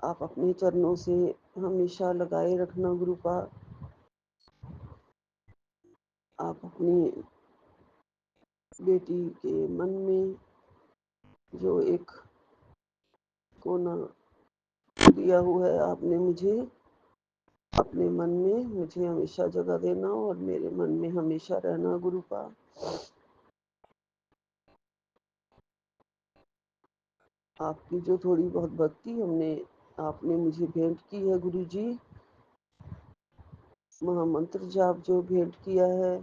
आप अपने चरणों से हमेशा लगाए रखना गुरुपा। आप अपनी बेटी के मन में जो एक कोना दिया हुआ है आपने मुझे, अपने मन में मुझे हमेशा जगह देना और मेरे मन में हमेशा रहना गुरुपा। आपकी जो थोड़ी बहुत भक्ति आपने मुझे भेंट की है गुरु जी, महामंत्र जाप जो भेंट किया है,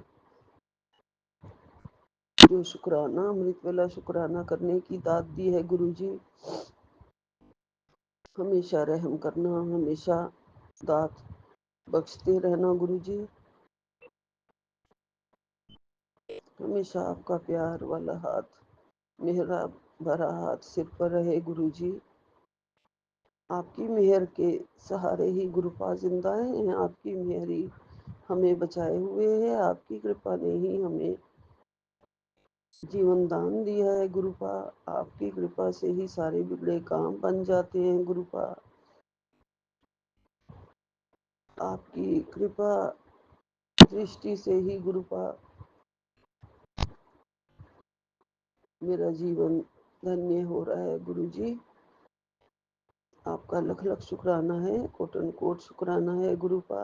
जो शुक्राना अमृत वेला शुक्राना करने की दात दी है गुरु जी, हमेशा रहम करना, हमेशा दात बख्शते रहना गुरु जी। हमेशा आपका प्यार वाला हाथ, मेहरा भरा हाथ सिर पर रहे गुरु जी। आपकी मेहर के सहारे ही गुरुपा जिंदा है। आपकी मेहर ही हमें बचाए हुए है। आपकी कृपा ने ही हमें जीवन दान दिया है गुरुपा। आपकी कृपा से ही सारे बिगड़े काम बन जाते हैं गुरुपा। आपकी कृपा दृष्टि से ही गुरुपा मेरा जीवन धन्य हो रहा है गुरु जी। आपका लख लख शुक्राना है, कोटन कोट शुक्राना है गुरुपा।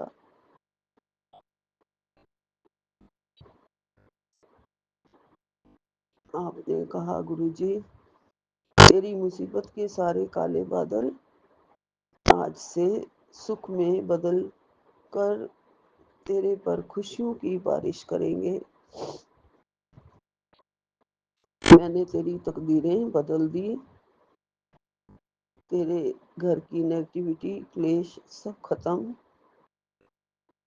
आपने कहा गुरु जी, तेरी मुसीबत के सारे काले बादल आज से सुख में बदल कर तेरे पर खुशियों की बारिश करेंगे। मैंने तेरी तकदीरें बदल दी। तेरे घर की नेगेटिविटी क्लेश सब खत्म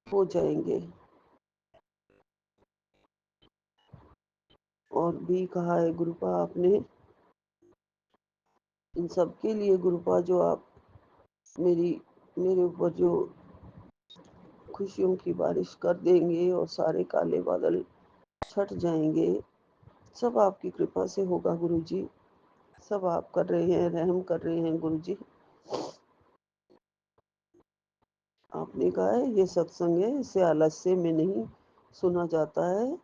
हो जाएंगे। और भी कहा है गुरुपा आपने, इन सब के लिए गुरुपा जो आप मेरे ऊपर जो खुशियों की बारिश कर देंगे और सारे काले बादल छट जाएंगे, सब आपकी कृपा से होगा गुरु जी। सब आप कर रहे हैं, रहम कर रहे हैं गुरु जी। आपने कहा है ये सत्संग है, इसे आलस्य में नहीं सुना जाता है।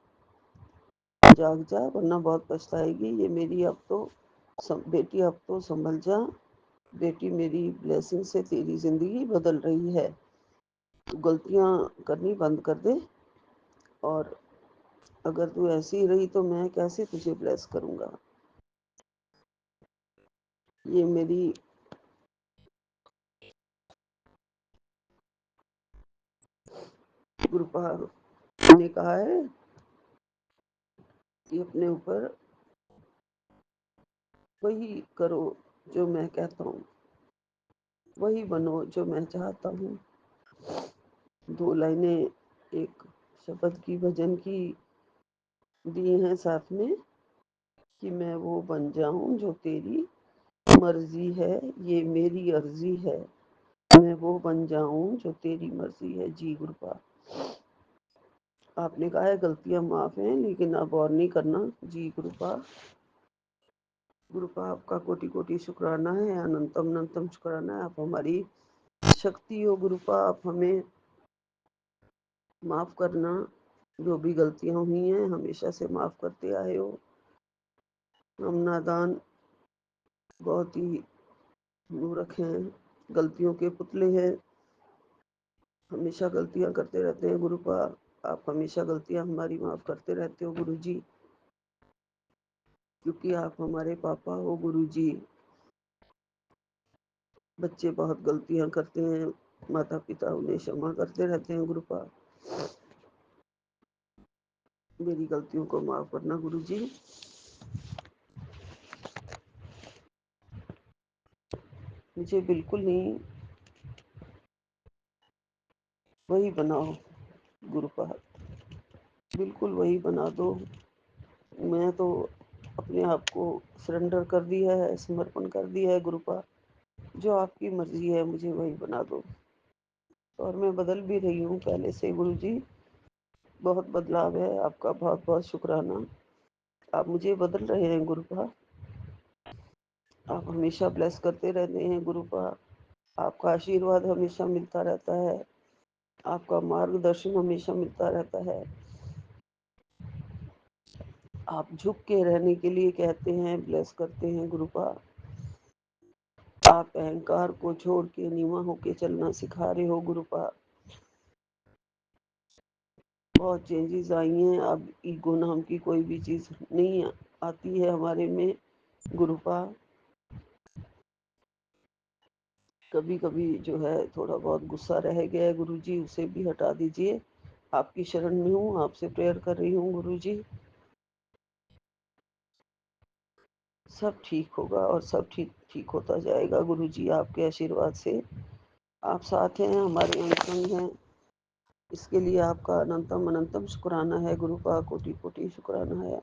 जाग जा वरना बहुत पछताएगी। ये मेरी अब तो बेटी, अब तो संभल जा बेटी, मेरी ब्लेसिंग से तेरी जिंदगी बदल रही है। तू गलतियां करनी बंद कर दे और अगर तू ऐसी ही रही तो मैं कैसे तुझे ब्लेस करूंगा। ये मेरी गुरुपा ने कहा है कि अपने ऊपर वही करो जो मैं कहता हूँ, वही बनो जो मैं चाहता हूँ। 2 लाइनें एक शब्द की भजन की दी हैं साथ में कि मैं वो बन जाऊं जो तेरी मर्जी है, ये मेरी अर्जी है। मैं वो बन जाऊं जो तेरी मर्जी है। जी गुरुपा। आपने कहा है गलतियां माफ हैं लेकिन अब और नहीं करना। जी गुरुपा। गुरुपा आपका कोटि कोटि शुक्राना है, अनंतम अनंतम शुक्राना है। आप हमारी शक्ति हो गुरुपा। आप हमें माफ करना, जो भी गलतियां हुई हैं हमेशा से माफ करते आए हो। हम नादान बहुत ही मूर्ख हैं, गलतियों के पुतले हैं, हमेशा गलतियां करते रहते हैं गुरुपा। आप हमेशा गलतियां हमारी माफ करते रहते हो गुरु जी, क्योंकि आप हमारे पापा हो गुरु जी। बच्चे बहुत गलतियां करते हैं, माता पिता उन्हें क्षमा करते रहते हैं गुरुपा। मेरी गलतियों को माफ करना गुरु जी। मुझे बिल्कुल नहीं, वही बनाओ गुरुपा, बिल्कुल वही बना दो। मैं तो अपने आप को सरेंडर कर दिया है, समर्पण कर दिया है गुरुपा। जो आपकी मर्जी है मुझे वही बना दो। और मैं बदल भी रही हूँ पहले से गुरु जी, बहुत बदलाव है। आपका बहुत बहुत शुक्राना। आप मुझे बदल रहे हैं गुरुपा। आप हमेशा ब्लेस करते रहते हैं गुरुपा। आपका आशीर्वाद हमेशा मिलता रहता है, आपका मार्गदर्शन हमेशा मिलता रहता है। आप झुक के रहने के लिए कहते हैं, ब्लेस करते हैं गुरुपा। आप अहंकार को छोड़ के नीवा होके चलना सिखा रहे हो गुरुपा। बहुत चेंजेस आई हैं, अब ईगो नाम की कोई भी चीज़ नहीं आती है हमारे में गुरुपा। कभी कभी जो है थोड़ा बहुत गुस्सा रह गया है गुरु जी, उसे भी हटा दीजिए। आपकी शरण में हूँ, आपसे प्रेयर कर रही हूँ गुरु जी। सब ठीक होगा और सब ठीक ठीक होता जाएगा गुरु जी, आपके आशीर्वाद से। आप साथ हैं, हमारे अंग संग हैं, इसके लिए आपका अनंतम अनंतम शुक्राना है गुरुपा, कोटि कोटि शुक्राना है।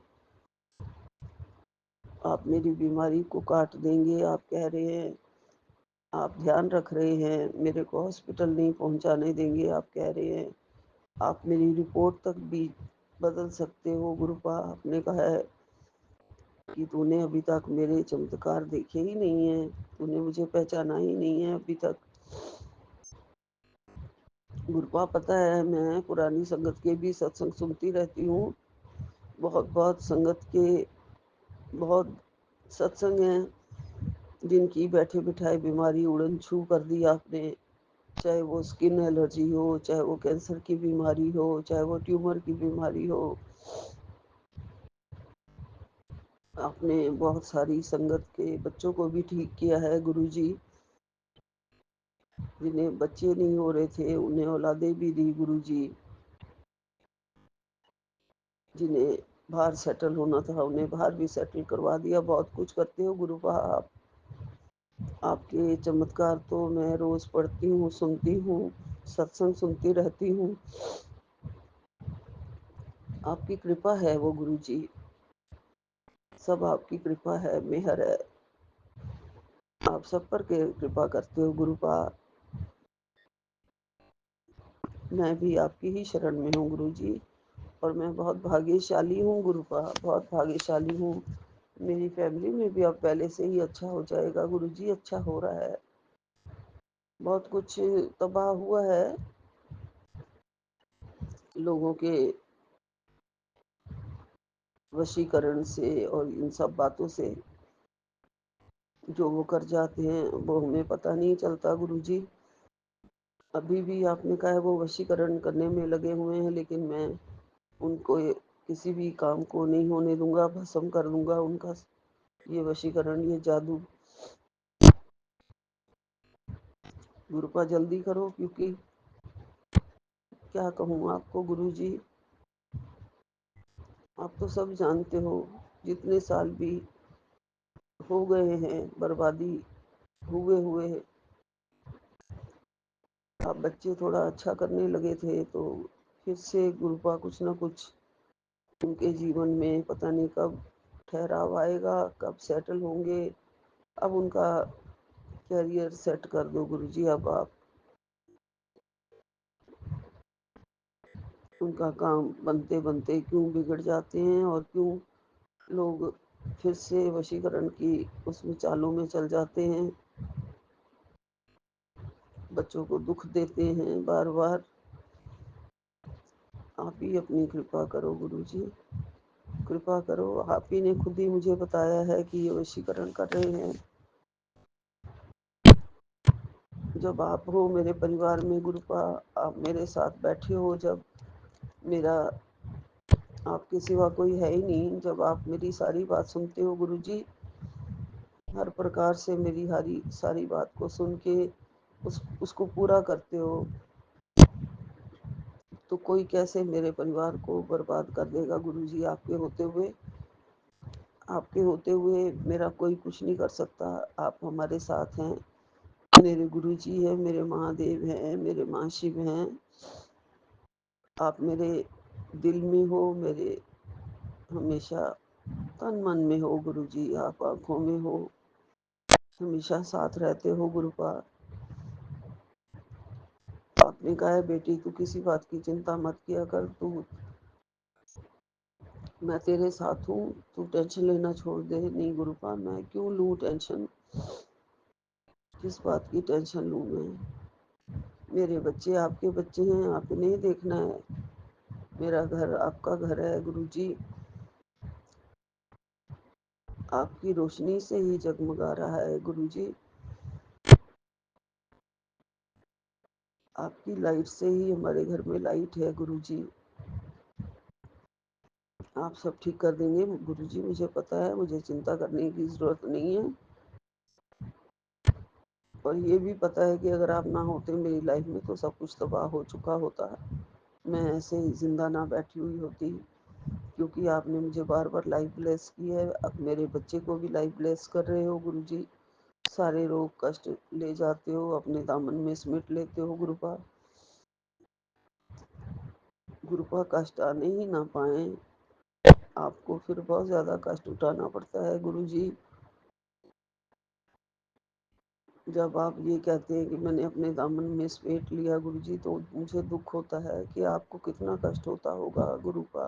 आप मेरी बीमारी को काट देंगे, आप कह रहे हैं। आप ध्यान रख रहे हैं, मेरे को हॉस्पिटल नहीं पहुंचाने देंगे, आप कह रहे हैं। आप मेरी रिपोर्ट तक भी बदल सकते हो गुरुपा। आपने कहा है कि तूने अभी तक मेरे चमत्कार देखे ही नहीं है, तूने मुझे पहचाना ही नहीं है अभी तक। गुरुपा पता है, मैं पुरानी संगत के भी सत्संग सुनती रहती हूँ। बहुत बहुत संगत के बहुत सत्संग हैं जिनकी बैठे बिठाए बीमारी उड़न छू कर दी आपने। चाहे वो स्किन एलर्जी हो, चाहे वो कैंसर की बीमारी हो, चाहे वो ट्यूमर की बीमारी हो। आपने बहुत सारी संगत के बच्चों को भी ठीक किया है गुरुजी। जिन्हें बच्चे नहीं हो रहे थे उन्हें औलादे भी दी गुरुजी। जिन्हें बाहर सेटल होना था उन्हें बाहर भी सेटल करवा दिया। बहुत कुछ करते हो गुरुपा आप। आपके चमत्कार तो मैं रोज पढ़ती हूँ, सुनती हूँ, सत्संग सुनती रहती हूँ। आपकी कृपा है वो गुरुजी, सब आपकी कृपा है, मेहर है। आप सब पर के कृपा करते हो गुरुपा। मैं भी आपकी ही शरण में हूँ गुरुजी, और मैं बहुत भाग्यशाली हूँ गुरुपा, बहुत भाग्यशाली हूँ। मेरी फैमिली में भी अब पहले से ही अच्छा हो जाएगा गुरुजी, अच्छा हो रहा है। बहुत कुछ तबाह हुआ है लोगों के वशीकरण से और इन सब बातों से। जो वो कर जाते हैं वो हमें पता नहीं चलता गुरुजी। अभी भी आपने कहा है वो वशीकरण करने में लगे हुए हैं, लेकिन मैं उनको किसी भी काम को नहीं होने दूंगा, भस्म कर दूंगा उनका ये वशीकरण, ये जादू। गुरुपा जल्दी करो, क्योंकि क्या कहूँ आपको गुरुजी, आप तो सब जानते हो। जितने साल भी हो गए हैं, बर्बादी हुए हुए। अब बच्चे थोड़ा अच्छा करने लगे थे तो फिर से गुरुपा कुछ ना कुछ उनके जीवन में पता नहीं कब ठहराव आएगा, कब सेटल होंगे। अब उनका करियर सेट कर दो गुरुजी। अब आप उनका काम बनते बनते क्यों बिगड़ जाते हैं और क्यों लोग फिर से वशीकरण की उसमें चालों में चल जाते हैं, बच्चों को दुख देते हैं बार बार। आप ही अपनी कृपा करो गुरुजी, कृपा करो। आप ही ने खुद ही मुझे बताया है कि ये वशीकरण कर रहे हैं। जब आप हो मेरे परिवार में गुरुपा, आप मेरे साथ बैठे हो, जब मेरा आपके सिवा कोई है ही नहीं, जब आप मेरी सारी बात सुनते हो गुरुजी, हर प्रकार से मेरी हरी सारी बात को सुन के उसको पूरा करते हो, तो कोई कैसे मेरे परिवार को बर्बाद कर देगा गुरुजी। आपके होते हुए मेरा कोई कुछ नहीं कर सकता। आप हमारे साथ हैं, मेरे गुरुजी हैं, मेरे महादेव हैं, मेरे महाशिव हैं। आप मेरे दिल में हो, मेरे हमेशा तन मन में हो गुरुजी। आप आंखों में हो, हमेशा साथ रहते हो गुरुपा। आपने कहा है बेटी तू किसी बात की चिंता मत किया कर, तू मैं तेरे साथ हूँ, तू टेंशन लेना छोड़ दे। नहीं गुरुपा, मैं क्यों लूँ टेंशन, किस बात की टेंशन लूँ मैं। मेरे बच्चे आपके बच्चे हैं, आपने ही देखना है। मेरा घर आपका घर है गुरुजी। आपकी रोशनी से ही जगमगा रहा है गुरुजी। आपकी लाइट से ही हमारे घर में लाइट है गुरुजी। आप सब ठीक कर देंगे गुरुजी, मुझे पता है, मुझे चिंता करने की जरूरत नहीं है। और ये भी पता है कि अगर आप ना होते मेरी लाइफ में तो सब कुछ तबाह हो चुका होता। मैं ऐसे ही जिंदा ना बैठी हुई होती, क्योंकि आपने मुझे बार बार लाइफ ब्लेस की है। अब मेरे बच्चे को भी लाइफ ब्लेस कर रहे हो गुरुजी। सारे रोग कष्ट ले जाते हो, अपने दामन में समेट लेते हो गुरुपा। गुरुपा कष्ट आने ही ना पाए, आपको फिर बहुत ज़्यादा कष्ट उठाना पड़ता है गुरुजी। जब आप ये कहते हैं कि मैंने अपने दामन में समेट लिया गुरुजी, तो मुझे दुख होता है कि आपको कितना कष्ट होता होगा गुरुपा।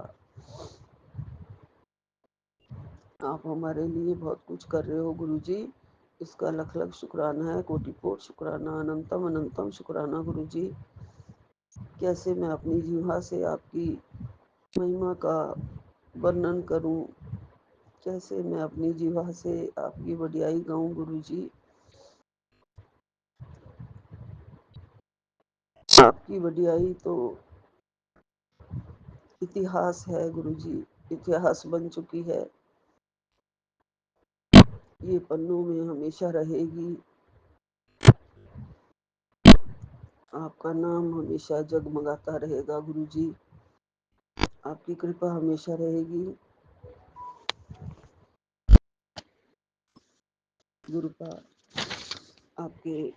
आप हमारे लिए बहुत कुछ कर रहे हो गुरुजी, इसका लख लख शुक्राना है, कोटि कोटि शुक्राना, अनंतम अनंतम शुक्राना गुरुजी। कैसे मैं अपनी जीवा से आपकी महिमा का वर्णन करूं, कैसे मैं अपनी जीवा से आपकी वडियाई गाऊं गुरुजी। आपकी वडियाई तो इतिहास है गुरुजी, इतिहास बन चुकी है, ये पन्नों में हमेशा रहेगी। आपका नाम हमेशा जगमगाता रहेगा गुरुजी, आपकी कृपा हमेशा रहेगी गुरुपा। आपके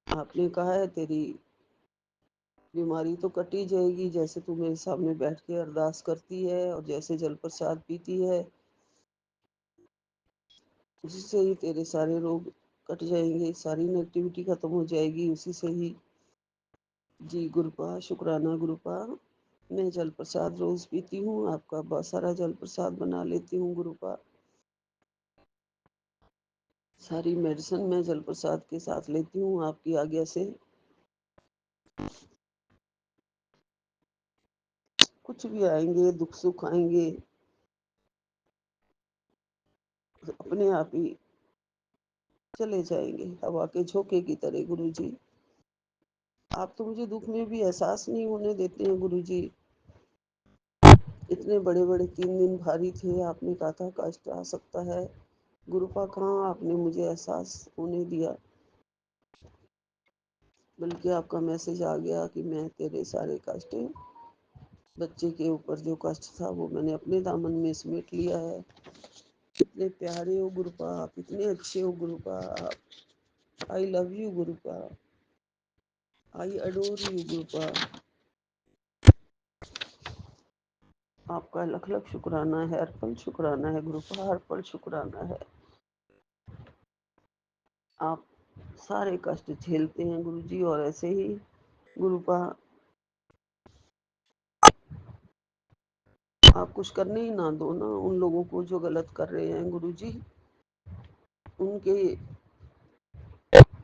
आपने कहा है तेरी बीमारी तो कटी जाएगी, जैसे तू मेरे सामने बैठ के अरदास करती है और जैसे जल प्रसाद पीती है, उससे ही तेरे सारे रोग कट जाएंगे, सारी नेगेटिविटी खत्म हो जाएगी उसी से ही। जी गुरुपा, शुक्राना गुरुपा। मैं जल प्रसाद रोज पीती हूँ, आपका बहुत सारा जल प्रसाद बना लेती हूँ गुरुपा। सारी मेडिसिन मैं जल प्रसाद के साथ लेती हूँ आपकी आज्ञा से। कुछ भी आएंगे, दुख सुख आएंगे, अपने आप ही चले जाएंगे हवा के झोंके की तरह गुरुजी। आप तो मुझे दुख में भी एहसास नहीं होने देते हैं गुरुजी। इतने बड़े बड़े 3 दिन भारी थे, आपने कहा था कष्ट आ सकता है गुरुपा, कहाँ आपने मुझे एहसास होने दिया, बल्कि आपका मैसेज आ गया कि मैं तेरे सारे कष्ट, बच्चे के ऊपर जो कष्ट था वो मैंने अपने दामन में समेट लिया है। इतने प्यारे हो गुरुपा, आप इतने अच्छे हो गुरुपा। आप I love you Gurupa, I adore you Gurupa. आपका लख लख शुक्राना है, हर पल शुक्राना है गुरुपा, हर पल शुक्राना है। आप सारे कष्ट झेलते हैं गुरुजी, और ऐसे ही गुरुपा आप कुछ करने ही ना दो ना उन लोगों को जो गलत कर रहे हैं गुरुजी। उनके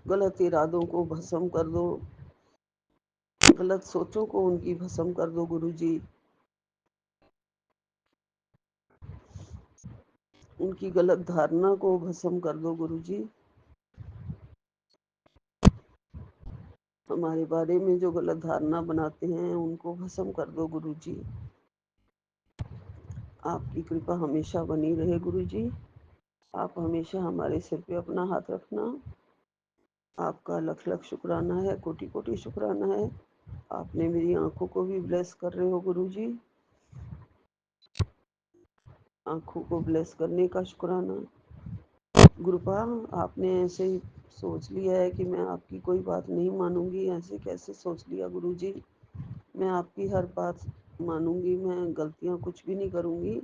गलत इरादों को भस्म कर दो, गलत सोचों को उनकी भस्म कर दो गुरुजी। उनकी गलत धारणा को भस्म कर दो गुरुजी। हमारे बारे में जो गलत धारणा बनाते हैं उनको भस्म कर दो गुरुजी। आपकी कृपा हमेशा बनी रहे गुरुजी। आप हमेशा हमारे सिर पे अपना हाथ रखना। आपका लख लख शुक्राना है, कोटि कोटि शुक्राना है। आपने मेरी आंखों को भी ब्लेस कर रहे हो गुरुजी। आंखों को ब्लेस करने का शुक्राना। गुरुपा आपने ऐसे ही सोच लिया है कि मैं आपकी कोई बात नहीं मानूंगी। ऐसे कैसे सोच लिया गुरुजी? मैं आपकी हर बात मानूंगी, मैं गलतियां कुछ भी नहीं करूंगी।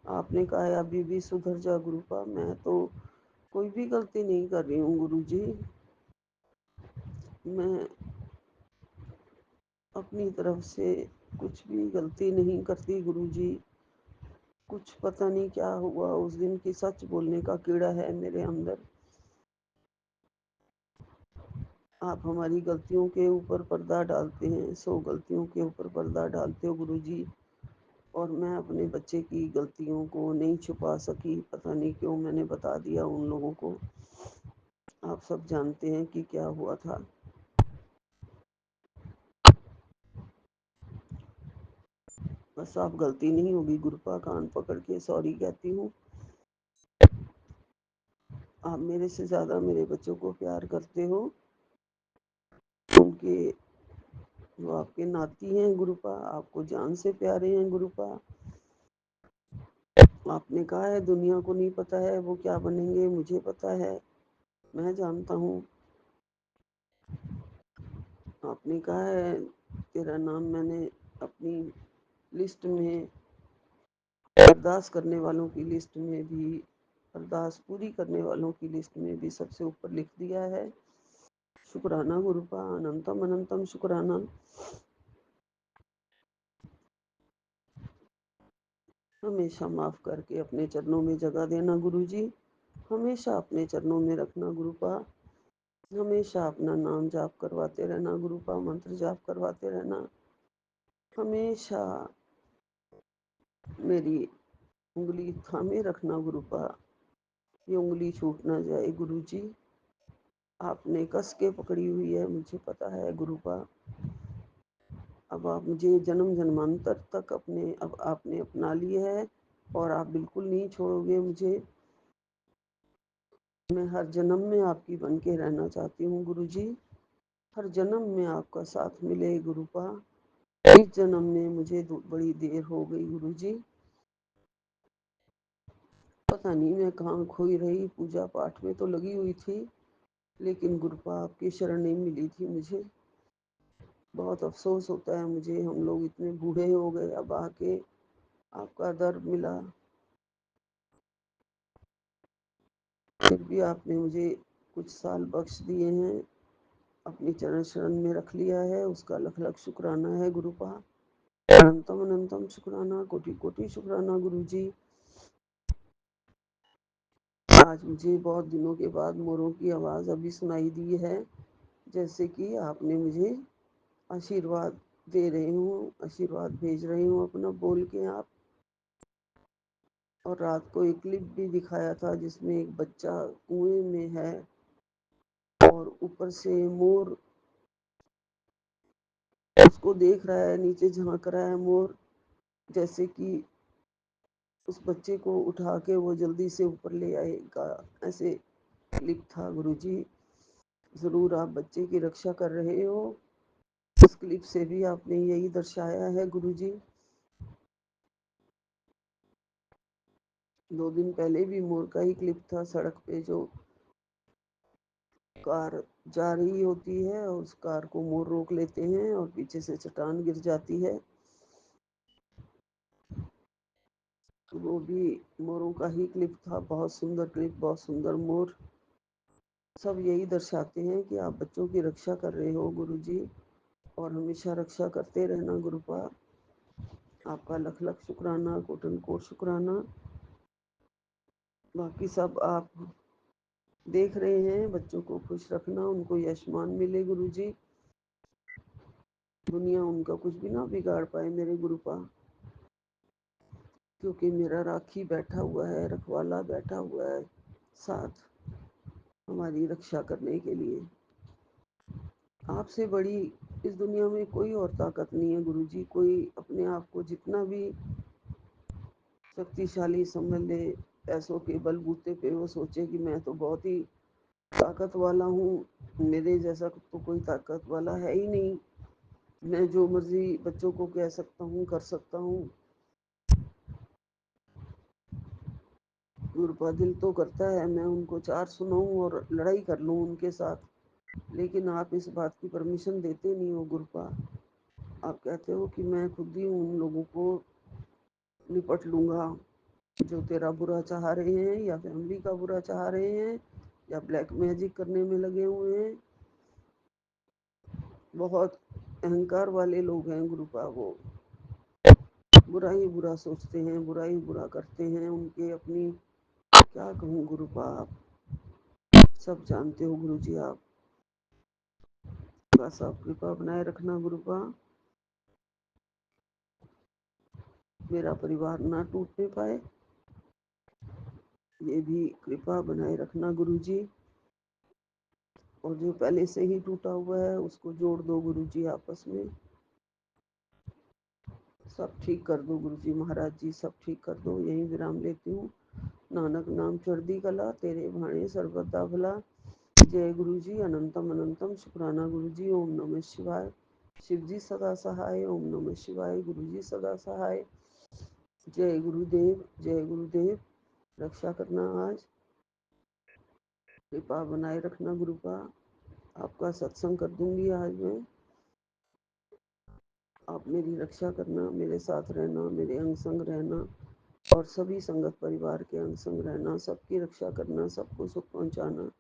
आपने कहा है अभी भी सुधर जा गुरुपा। मैं तो कोई भी गलती नहीं कर रही हूँ गुरुजी। मैं अपनी तरफ से कुछ भी गलती नहीं करती गुरुजी। कुछ पता नहीं क्या हुआ उस दिन की, सच बोलने का कीड़ा है मेरे अंदर। आप हमारी गलतियों के ऊपर पर्दा डालते हैं, 100 गलतियों के ऊपर पर्दा डालते हो गुरुजी। और मैं अपने बच्चे की गलतियों को नहीं छुपा सकी, पता नहीं क्यों मैंने बता दिया उन लोगों को। आप सब जानते हैं कि क्या हुआ था। बस आप गलती नहीं होगी गुरुपा, कान पकड़ के सॉरी कहती हूँ। आप मेरे से ज़्यादा मेरे बच्चों को प्यार करते हो। उनके वो आपके नाती हैं गुरुपा, आपको जान से प्यारे हैं गुरुपा। आपने कहा है दुनिया को नहीं पता है वो क्या बनेंगे, मुझे पता है, मैं जानता हूँ। आपने कहा है तेरा नाम मैंने अपनी लिस्ट में, अरदास करने वालों की लिस्ट में भी, अरदास पूरी करने वालों की लिस्ट में भी सबसे ऊपर लिख दिया है। शुक्राना गुरुपा, अनंतम अनंतम शुक्राना। हमेशा माफ करके अपने चरणों में जगह देना गुरुजी। हमेशा अपने चरणों में रखना गुरुपा। हमेशा अपना नाम जाप करवाते रहना गुरुपा, मंत्र जाप करवाते रहना। हमेशा मेरी उंगली थामे रखना गुरुपा, ये उंगली छूट ना जाए गुरुजी। आपने कस के पकड़ी हुई है, मुझे पता है गुरुपा। अब आप मुझे जन्म जन्मांतर तक अपने, अब आपने अपना लिया है और आप बिल्कुल नहीं छोड़ोगे मुझे। मैं हर जन्म में आपकी बन के रहना चाहती हूँ गुरुजी। हर जन्म में आपका साथ मिले गुरुपा। इस जन्म में मुझे बड़ी देर हो गई गुरुजी। पता नहीं मैं कहाँ खोई रही, पूजा पाठ में तो लगी हुई थी, लेकिन गुरुपा आपकी शरण नहीं मिली थी मुझे। बहुत अफसोस होता है मुझे, हम लोग इतने बूढ़े हो गए, अब आके आपका दर मिला। फिर भी आपने मुझे कुछ साल बख्श दिए हैं, अपनी चरण शरण में रख लिया है, उसका लख लख शुक्राना है गुरुपा। अनंतम अनंतम शुक्राना, कोटि कोटि शुक्राना गुरुजी। आज मुझे बहुत दिनों के बाद मोरों की आवाज़ अभी सुनाई दी है, जैसे कि आपने मुझे आशीर्वाद दे रहे हूँ, आशीर्वाद भेज रहे हूँ अपना बोल के आप। और रात को एक क्लिप भी दिखाया था जिसमें एक बच्चा कुएं में है और ऊपर से मोर उसको देख रहा है, नीचे झांक रहा है मोर, जैसे कि उस बच्चे को उठा के वो जल्दी से ऊपर ले आएगा। ऐसे क्लिप था गुरुजी। ज़रूर आप बच्चे की रक्षा कर रहे हो। इस क्लिप से भी आपने यही दर्शाया है गुरुजी। 2 दिन पहले भी मोर का ही क्लिप था, सड़क पे जो कार जा रही होती है और उस कार को मोर रोक लेते हैं और पीछे से चट्टान गिर जाती है। वो भी मोरों का ही क्लिप था, बहुत सुंदर क्लिप, बहुत सुंदर मोर। सब यही दर्शाते हैं कि आप बच्चों की रक्षा कर रहे हो गुरुजी, और हमेशा रक्षा करते रहना गुरुपा। आपका लख लख शुक्राना, कोटन कोट शुक्राना। बाकी सब आप देख रहे हैं, बच्चों को खुश रखना, उनको यशमान मिले गुरुजी, दुनिया उनका कुछ भी ना बिगाड़ पाए मेरे गुरुपा, क्योंकि मेरा राखी बैठा हुआ है, रखवाला बैठा हुआ है साथ हमारी रक्षा करने के लिए। आपसे बड़ी इस दुनिया में कोई और ताकत नहीं है गुरुजी। कोई अपने आप को जितना भी शक्तिशाली समझ ले, पैसों के बलबूते पे वो सोचे कि मैं तो बहुत ही ताकत वाला हूँ, मेरे जैसा तो कोई ताकत वाला है ही नहीं, मैं जो मर्जी बच्चों को कह सकता हूँ, कर सकता हूँ। गुरुपा दिल तो करता है मैं उनको चार सुनाऊं और लड़ाई कर लूं उनके साथ, लेकिन आप इस बात की परमिशन देते नहीं हो गुरुपा। आप कहते हो कि मैं खुद ही उन लोगों को निपट लूंगा जो तेरा बुरा चाह रहे हैं या फैमिली का बुरा चाह रहे हैं या ब्लैक मैजिक करने में लगे हुए हैं। बहुत अहंकार वाले लोग हैं गुरुपा, वो बुरा ही बुरा सोचते हैं, बुरा ही बुरा करते हैं। उनके अपनी क्या कहूँ गुरुपा, आप सब जानते हो गुरुजी। आप बस आप कृपा बनाए रखना गुरुपा, मेरा परिवार ना टूटने पाए, ये भी कृपा बनाए रखना गुरुजी। और जो पहले से ही टूटा हुआ है उसको जोड़ दो गुरुजी आपस में, सब ठीक कर दो गुरुजी महाराज जी, सब ठीक कर दो। यही विराम लेती हूँ। नानक नाम चढ़दी कला, तेरे भाणे सर्वदा भला। जय गुरु जी, अनंतम अनंतम शुक्राना गुरु जी। ओम नमः शिवाय। शिव जी सदा सहाय। ओम नमः शिवाय। गुरु जी सदा सहाय। जय गुरुदेव, जय गुरुदेव। रक्षा करना आज, कृपा बनाए रखना गुरुपा। आपका सत्संग कर दूंगी आज मैं, आप मेरी रक्षा करना, मेरे साथ रहना, मेरे अंग संग रहना और सभी संगत परिवार के अंग संग रहना, सबकी रक्षा करना, सबको सुख पहुंचाना।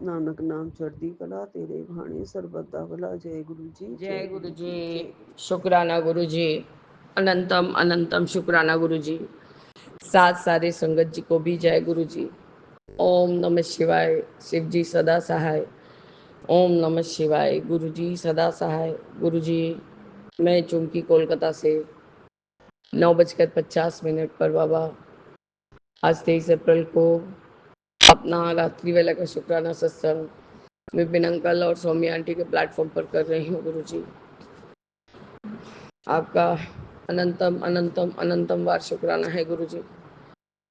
नानक नाम चढ़दी कला, तेरे भाणे सर्वदा भला। जय गुरु जी, जय गुरु गुरु जी, जी, जय गुरु जी। शुक्राना गुरु जी, अनंतम अनंतम शुक्राना गुरु जी। साथ सारे संगत जी को भी जय गुरु जी। ओम नमः शिवाय। शिव जी सदा सहाय। ओम नमः शिवाय। गुरु जी सदा सहाय। गुरु जी, मैं चुमकी कोलकाता से 9:50 पर बाबा आज 23 अप्रैल को अपना रात्रि वेला का शुक्राना सत्संग विपिन अंकल और सौम्या आंटी के प्लेटफॉर्म पर कर रही हूँ गुरु जी। आपका अनंतम अनंतम अनंतम बार शुक्राना है गुरु जी।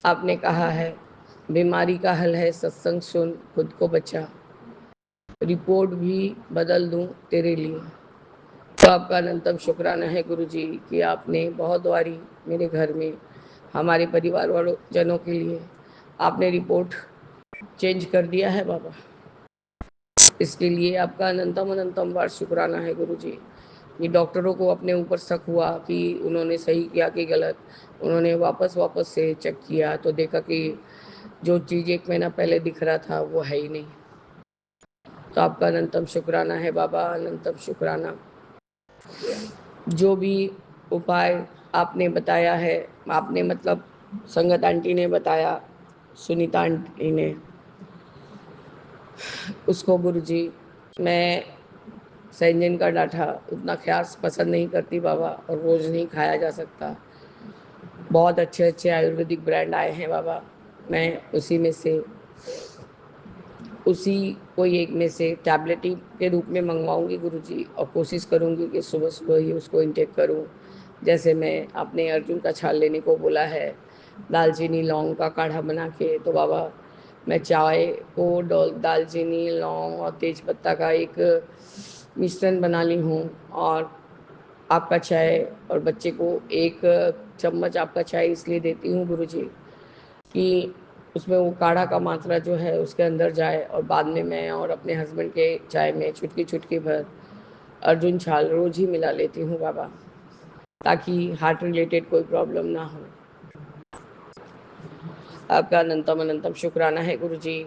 आपने कहा है बीमारी का हल है सत्संग सुन, खुद को बचा, रिपोर्ट भी बदल दूं तेरे लिए। तो आपका अनंतम शुक्राना है गुरु जी कि आपने बहुत बारी मेरे घर में हमारे परिवार वालों जनों के लिए आपने रिपोर्ट चेंज कर दिया है बाबा। इसके लिए आपका अनंतम अनंतम बार शुक्राना है गुरु जी। ये डॉक्टरों को अपने ऊपर शक हुआ कि उन्होंने सही किया कि गलत। उन्होंने वापस वापस से चेक किया तो देखा कि जो चीज़ 1 महीना पहले दिख रहा था वो है ही नहीं। तो आपका अनंतम शुक्राना है बाबा, अनंतम शुक्राना। जो भी उपाय आपने बताया है, आपने मतलब संगत आंटी ने बताया, सुनीता आंटी ने, उसको गुरु जी मैं सैंजन का डाठा उतना ख़ास पसंद नहीं करती बाबा, और रोज़ नहीं खाया जा सकता। बहुत अच्छे अच्छे आयुर्वेदिक ब्रांड आए हैं बाबा, मैं उसी में से उसी कोई एक में से टैबलेट के रूप में मंगवाऊंगी गुरुजी, और कोशिश करूंगी कि सुबह सुबह ही उसको इंटेक करूं। जैसे मैं अपने अर्जुन का छाल लेने को बोला है, दालचीनी लौंग का काढ़ा बना के, तो बाबा मैं चाय को दालचीनी लौंग और तेज पत्ता का एक मिश्रण बना ली हूँ, और आपका चाय और बच्चे को 1 चम्मच आपका चाय इसलिए देती हूँ गुरुजी कि उसमें वो काढ़ा का मात्रा जो है उसके अंदर जाए, और बाद में मैं और अपने हस्बैंड के चाय में चुटकी चुटकी भर अर्जुन छाल रोज ही मिला लेती हूँ बाबा, ताकि हार्ट रिलेटेड कोई प्रॉब्लम ना हो। आपका अनंतम अनंतम शुक्राना है गुरुजी।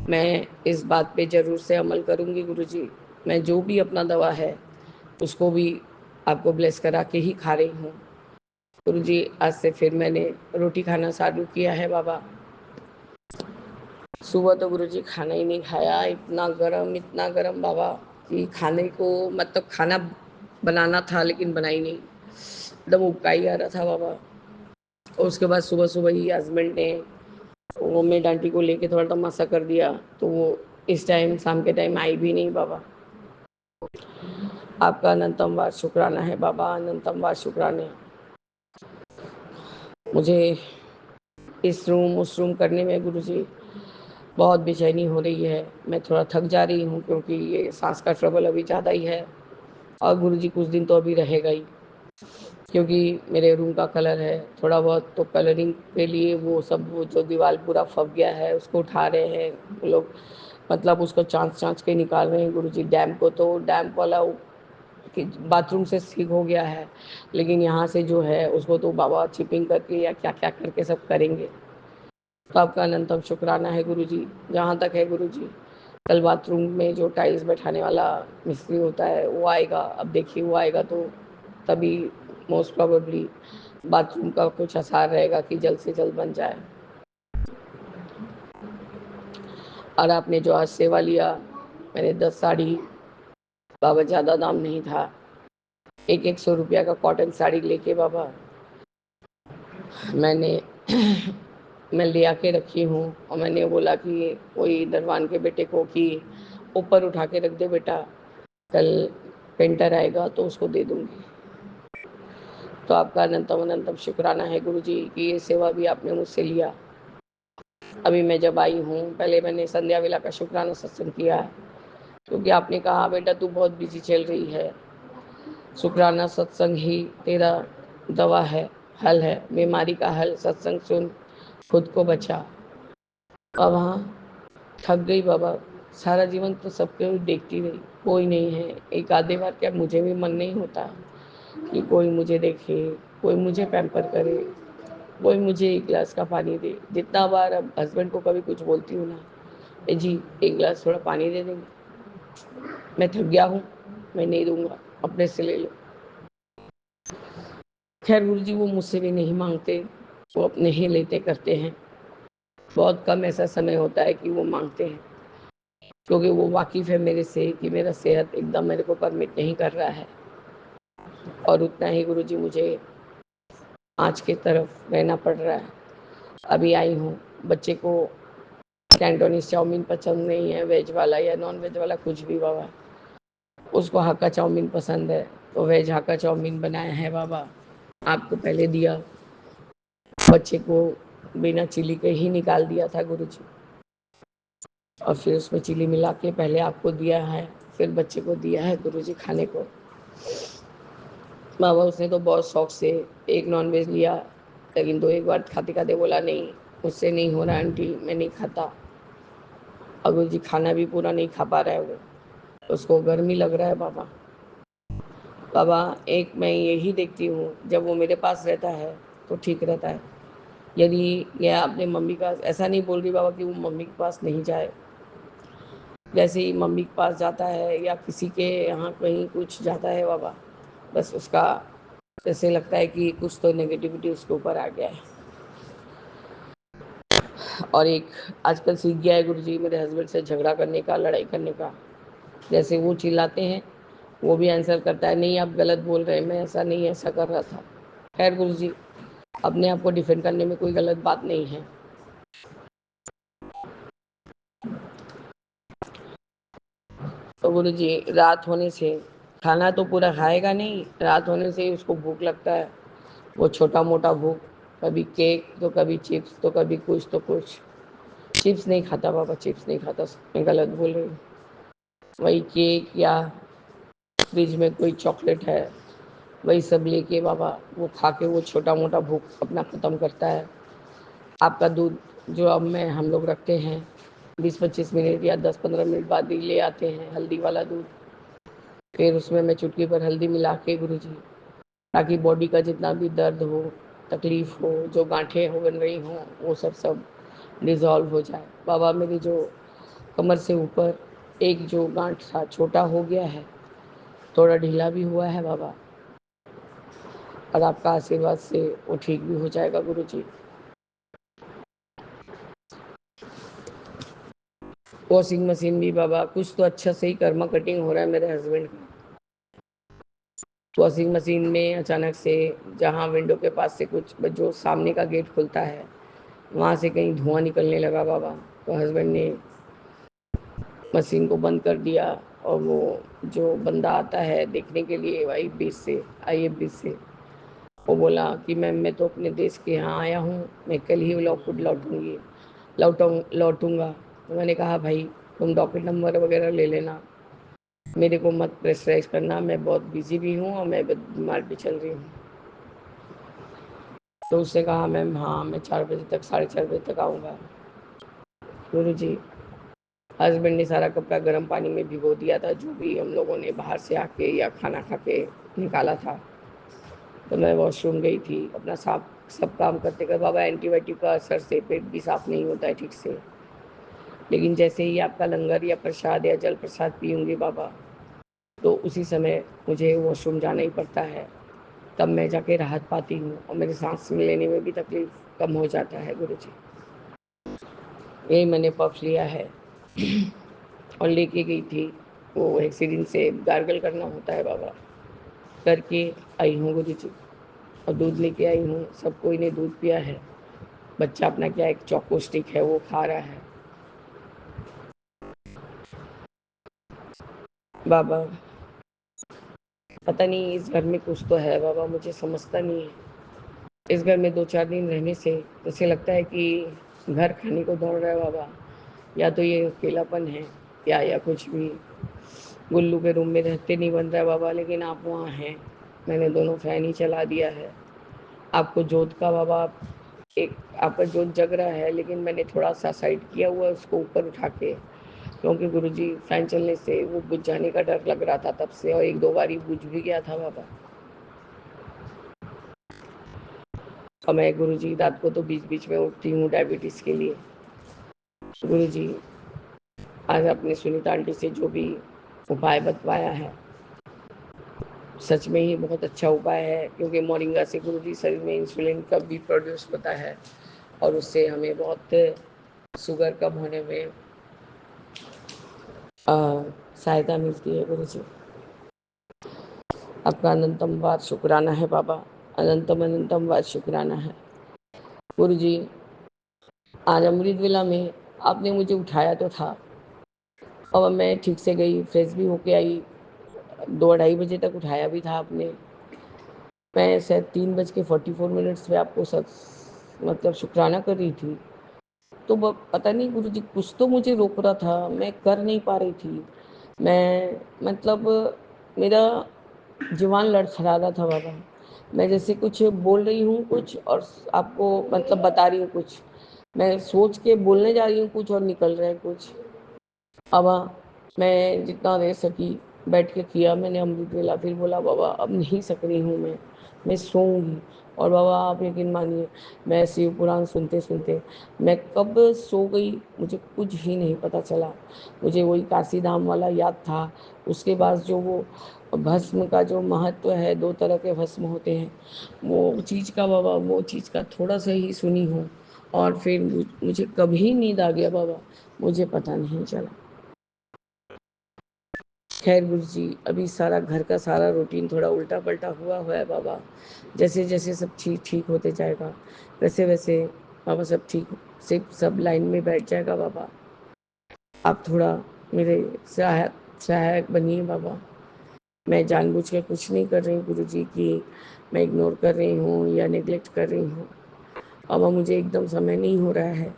मैं इस बात पे ज़रूर से अमल करूँगी गुरुजी। मैं जो भी अपना दवा है उसको भी आपको ब्लेस करा के ही खा रही हूँ गुरुजी। आज से फिर मैंने रोटी खाना चालू किया है बाबा। सुबह तो गुरुजी खाना ही नहीं खाया, इतना गरम बाबा कि खाने को मतलब खाना बनाना था लेकिन बना ही नहीं, एकदम उबका ही आ रहा था बाबा। और उसके बाद सुबह सुबह ही हस्बैंड ने वो मेड आंटी को लेके थोड़ा तमाशा कर दिया, तो वो इस टाइम शाम के टाइम आई भी नहीं बाबा। आपका अनंतम बार शुक्राना है बाबा, अनंतम बार शुक्राना। मुझे इस रूम उस रूम करने में गुरुजी बहुत बेचैनी हो रही है। मैं थोड़ा थक जा रही हूँ क्योंकि ये सांस का ट्रबल अभी ज़्यादा ही है, और गुरुजी कुछ दिन तो अभी रहेगा ही, क्योंकि मेरे रूम का कलर है थोड़ा बहुत, तो कलरिंग के लिए वो सब वो जो दीवार पूरा फट गया है उसको उठा रहे हैं वो लोग, मतलब उसको चाँच के निकाल रहे हैं गुरुजी। डैम्प को तो डैम्प वाला कि बाथरूम से ठीक हो गया है, लेकिन यहाँ से जो है उसको तो बाबा चिपिंग करके या क्या क्या करके सब करेंगे। तो आपका अनंतम शुक्राना है गुरुजी। जहाँ तक है गुरुजी, कल बाथरूम में जो टाइल्स बैठाने वाला मिस्त्री होता है वो आएगा। अब देखिए वो आएगा तो तभी मोस्ट प्रोबेबली बाथरूम का कुछ आसार रहेगा कि जल्द से जल्द बन जाए। और आपने जो आज सेवा लिया, मैंने 10 साड़ी, बाबा ज़्यादा दाम नहीं था, एक 100 रुपया का कॉटन साड़ी लेके बाबा मैंने मैं ले आके रखी हूँ। और मैंने बोला कि कोई दरवान के बेटे को कि ऊपर उठा के रख दे बेटा, कल पेंटर आएगा तो उसको दे दूँगी। तो आपका अनंतम अनंतम शुक्राना है गुरुजी कि ये सेवा भी आपने मुझसे लिया। अभी मैं जब आई हूँ, पहले मैंने संध्या वेला का शुक्राना सत्संग किया है, क्योंकि आपने कहा बेटा तू बहुत बिजी चल रही है, शुक्राना सत्संग ही तेरा दवा है, हल है, बीमारी का हल। सत्संग सुन, खुद को बचा। अब हाँ, थक गई बाबा, सारा जीवन तो सबके देखती रही, कोई नहीं है। एक आधे बार क्या मुझे भी मन नहीं होता कि कोई मुझे देखे, कोई मुझे पैम्पर करे, कोई मुझे एक गिलास का पानी दे। जितना बार अब हस्बैंड को कभी कुछ बोलती हूँ ना, ए जी एक गिलास थोड़ा पानी दे देंगे, मैं थक गया हूँ, मैं नहीं दूंगा, अपने से ले लो। खैर गुरु जी वो मुझसे भी नहीं मांगते, वो अपने ही लेते करते हैं। बहुत कम ऐसा समय होता है कि वो मांगते हैं, क्योंकि वो वाकिफ़ है मेरे से कि मेरा सेहत एकदम मेरे को परमिट नहीं कर रहा है। और उतना ही गुरु जी मुझे आँच की तरफ रहना पड़ रहा है। अभी आई हूँ, बच्चे को कैंटोनीज चाउमीन पसंद नहीं है, वेज वाला या नॉन वेज वाला कुछ भी बाबा, उसको हक्का चाउमीन पसंद है, तो वेज हक्का चाउमीन बनाया है बाबा। आपको पहले दिया, बच्चे को बिना चिली के ही निकाल दिया था गुरुजी, और फिर उसमें चिली मिला के पहले आपको दिया है, फिर बच्चे को दिया है गुरुजी खाने को। बाबा उसने तो बहुत शौक से एक नॉन वेज लिया, लेकिन 2 एक बार खाते खाते बोला नहीं मुझसे नहीं हो रहा आंटी, मैं नहीं खाता। और गुरुजी खाना भी पूरा नहीं खा पा रहा है वो, उसको गर्मी लग रहा है बाबा। बाबा एक मैं यही देखती हूँ, जब वो मेरे पास रहता है तो ठीक रहता है। यदि यह अपने मम्मी का, ऐसा नहीं बोल रही बाबा कि वो मम्मी के पास नहीं जाए, जैसे ही मम्मी के पास जाता है या किसी के यहाँ कहीं कुछ जाता है बाबा, बस उसका जैसे लगता है कि कुछ तो नेगेटिविटी उसके ऊपर आ गया है। और एक आजकल सीख गया है गुरुजी मेरे हस्बैंड से झगड़ा करने का, लड़ाई करने का। जैसे वो चिल्लाते हैं वो भी आंसर करता है, नहीं आप गलत बोल रहे हैं, मैं ऐसा नहीं ऐसा कर रहा था। खैर गुरुजी अपने आप को डिफेंड करने में कोई गलत बात नहीं है। तो गुरुजी रात होने से खाना तो पूरा खाएगा नहीं, रात होने से ही उसको भूख लगता है, वो छोटा मोटा भूख, कभी केक तो कभी चिप्स तो कभी कुछ तो कुछ। चिप्स नहीं खाता बाबा, चिप्स नहीं खाता, मैं गलत बोल रही हूँ। वही केक या फ्रिज में कोई चॉकलेट है वही सब लेके बाबा वो खा के वो छोटा मोटा भूख अपना ख़त्म करता है। आपका दूध जो अब में हम लोग रखते हैं 20-25 मिनट या 10-15 मिनट बाद ही ले आते हैं, हल्दी वाला दूध। फिर उसमें मैं चुटकी भर हल्दी मिला के गुरुजी, ताकि बॉडी का जितना भी दर्द हो, तकलीफ हो, जो गांठें हो बन रही हों, वो सब डिज़ोल्व हो जाए। बाबा मेरी जो कमर से ऊपर एक जो गांठ था छोटा हो गया है, थोड़ा ढीला भी हुआ है बाबा, और आपका आशीर्वाद से वो ठीक भी हो जाएगा गुरुजी। वॉशिंग मशीन भी बाबा कुछ तो अच्छा से ही कर्मा कटिंग हो रहा है मेरे हस्बैंड का। वॉशिंग मशीन में अचानक से जहाँ विंडो के पास से कुछ जो सामने का गेट खुलता है वहाँ से कहीं धुआं निकलने लगा बाबा। तो हस्बैंड ने मशीन को बंद कर दिया, और वो जो बंदा आता है देखने के लिए IFB से वो बोला कि मैम मैं तो अपने देश के यहाँ आया हूँ, मैं कल ही लौटूंगा। तो मैंने कहा भाई तुम डॉक्यूमेंट नंबर वगैरह ले लेना, मेरे को मत प्रेशराइज करना, मैं बहुत बिजी भी हूँ और मैं बीमार भी चल रही हूँ। तो उसने कहा मैम हाँ मैं 4 बजे तक 4:30 बजे तक आऊँगा। गुरु जी हस्बैंड ने सारा कपड़ा गर्म पानी में भिगो दिया था, जो भी हम लोगों ने बाहर से आके या खाना खा के निकाला था। तो मैं वॉशरूम गई थी, अपना सब काम करते कर बाबा एंटीबायोटिक का असर से पेट भी साफ नहीं होता है ठीक से। लेकिन जैसे ही आपका लंगर या प्रसाद या जल प्रसाद पीऊँगी बाबा, तो उसी समय मुझे वॉशरूम जाना ही पड़ता है, तब मैं जाके राहत पाती हूँ और मेरे सांस लेने में भी तकलीफ कम हो जाता है गुरुजी। यही मैंने पफ लिया है और लेके गई थी, वो एक्सीडेंट से गार्गल करना होता है बाबा, करके आई हूँ गुरुजी। और दूध लेके आई हूँ, सब कोई ने दूध पिया है। बच्चा अपना क्या एक चॉको स्टिक है वो खा रहा है। बाबा पता नहीं इस घर में कुछ तो है बाबा, मुझे समझता नहीं है। इस घर में 2-4 दिन रहने से ऐसे लगता है कि घर खाने को दौड़ रहा है बाबा। या तो ये अकेलापन है या कुछ भी। गुल्लू के रूम में रहते नहीं बन रहा है बाबा, लेकिन आप वहाँ हैं। मैंने दोनों फैन ही चला दिया है। आपको जोत का बाबा एक आपका जोत जग रहा है, लेकिन मैंने थोड़ा सा साइड किया हुआ है उसको ऊपर उठा के, क्योंकि गुरुजी फैन चलने से वो बुझ जाने का डर लग रहा था तब से, और 1-2 बारी बुझ भी गया था बाबा। और मैं गुरुजी रात को तो बीच बीच में उठती हूँ डायबिटीज़ के लिए। गुरुजी आज आपने सुनीता आंटी से जो भी उपाय बतवाया है सच में ही बहुत अच्छा उपाय है, क्योंकि मोरिंगा से गुरुजी शरीर में इंसुलिन कब भी प्रोड्यूस होता है और उससे हमें बहुत शुगर कम होने में सहायता मिलती है गुरुजी। आपका अनंतम बार शुक्राना है बाबा, अनंतम बार शुक्राना है गुरुजी। आज अमृत वेला में आपने मुझे उठाया तो था, और मैं ठीक से गई, फ्रेश भी होके आई, 2-2:30 बजे तक उठाया भी था आपने। मैं शायद 3:44 पे आपको मतलब शुक्राना कर रही थी, तो पता नहीं गुरुजी कुछ तो मुझे रोक रहा था, मैं कर नहीं पा रही थी। मैं मतलब मेरा जुबान लड़खड़ा रहा था बाबा। मैं जैसे कुछ बोल रही हूँ कुछ और आपको मतलब बता रही हूँ कुछ, मैं सोच के बोलने जा रही हूँ कुछ और निकल रहा है कुछ। अब मैं जितना रह सकी बैठ के किया मैंने अमृत वेला, फिर बोला बाबा अब नहीं सक रही हूँ मैं सोऊंगी। और बाबा आप यकीन मानिए, मैं शिव पुराण सुनते सुनते मैं कब सो गई मुझे कुछ भी नहीं पता चला। मुझे वही काशी धाम वाला याद था। उसके बाद जो वो भस्म का जो महत्व है, 2 तरह के भस्म होते हैं, वो चीज़ का बाबा, वो चीज़ का थोड़ा सा ही सुनी हूँ, और फिर मुझे कभी नींद आ गया बाबा, मुझे पता नहीं चला। खैर गुरुजी अभी सारा घर का सारा रूटीन थोड़ा उल्टा पल्टा हुआ है बाबा। जैसे जैसे सब ठीक होते जाएगा वैसे वैसे बाबा सब ठीक से सब लाइन में बैठ जाएगा बाबा। आप थोड़ा मेरे सहायक बनिए बाबा। मैं जानबूझ के कुछ नहीं कर रही हूँ गुरुजी कि मैं इग्नोर कर रही हूँ या नेग्लेक्ट कर रही हूँ। बाबा मुझे एकदम समय नहीं हो रहा है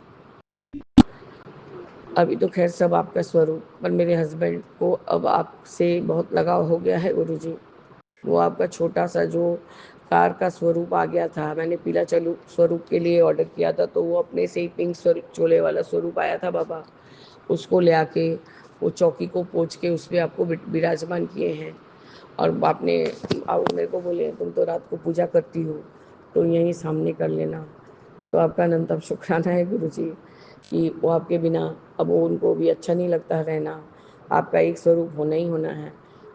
अभी, तो खैर सब आपका स्वरूप, पर मेरे हस्बैंड को अब आपसे बहुत लगाव हो गया है गुरुजी। वो आपका छोटा सा जो कार का स्वरूप आ गया था। मैंने पीला चलू स्वरूप के लिए ऑर्डर किया था, तो वो अपने से ही पिंक चोले वाला स्वरूप आया था बाबा। उसको ले आके वो चौकी को पोंछ के उस पर आपको विराजमान किए हैं। और आपने आप मेरे को बोले तुम तो रात को पूजा करती हो, तो यहीं सामने कर लेना। तो आपका अनंतम शुक्राना है गुरु जी कि वो आपके बिना अब वो उनको भी अच्छा नहीं लगता रहना। आपका एक स्वरूप होना ही होना है।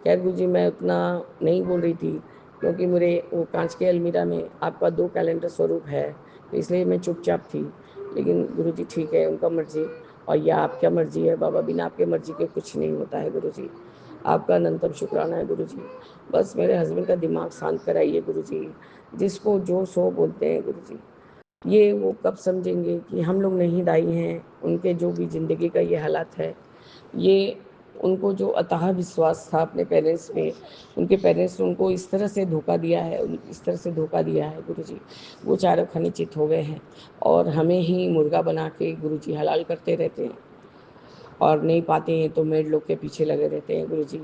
खैर गुरु जी, मैं उतना नहीं बोल रही थी, क्योंकि मेरे वो कांच के अलमीरा में आपका 2 कैलेंडर स्वरूप है, तो इसलिए मैं चुपचाप थी। लेकिन गुरु जी ठीक है, उनका मर्जी। और यह आपका मर्जी है बाबा, बिना आपके मर्जी के कुछ नहीं होता है गुरु जी। आपका अनंतम शुक्राना है गुरु जी। बस मेरे हस्बैंड का दिमाग शांत कराइए गुरु जी। जिसको जो सो बोलते हैं गुरु जी, ये वो कब समझेंगे कि हम लोग नहीं दाई हैं। उनके जो भी ज़िंदगी का ये हालात है, ये उनको जो अथाह विश्वास था अपने पेरेंट्स में, उनके पेरेंट्स ने उनको इस तरह से धोखा दिया है, इस तरह से धोखा दिया है गुरु जी। वो चारों खाने चित हो गए हैं और हमें ही मुर्गा बना के गुरु जी हलाल करते रहते हैं। और नहीं पाते हैं तो मेड लोग के पीछे लगे रहते हैं गुरु जी।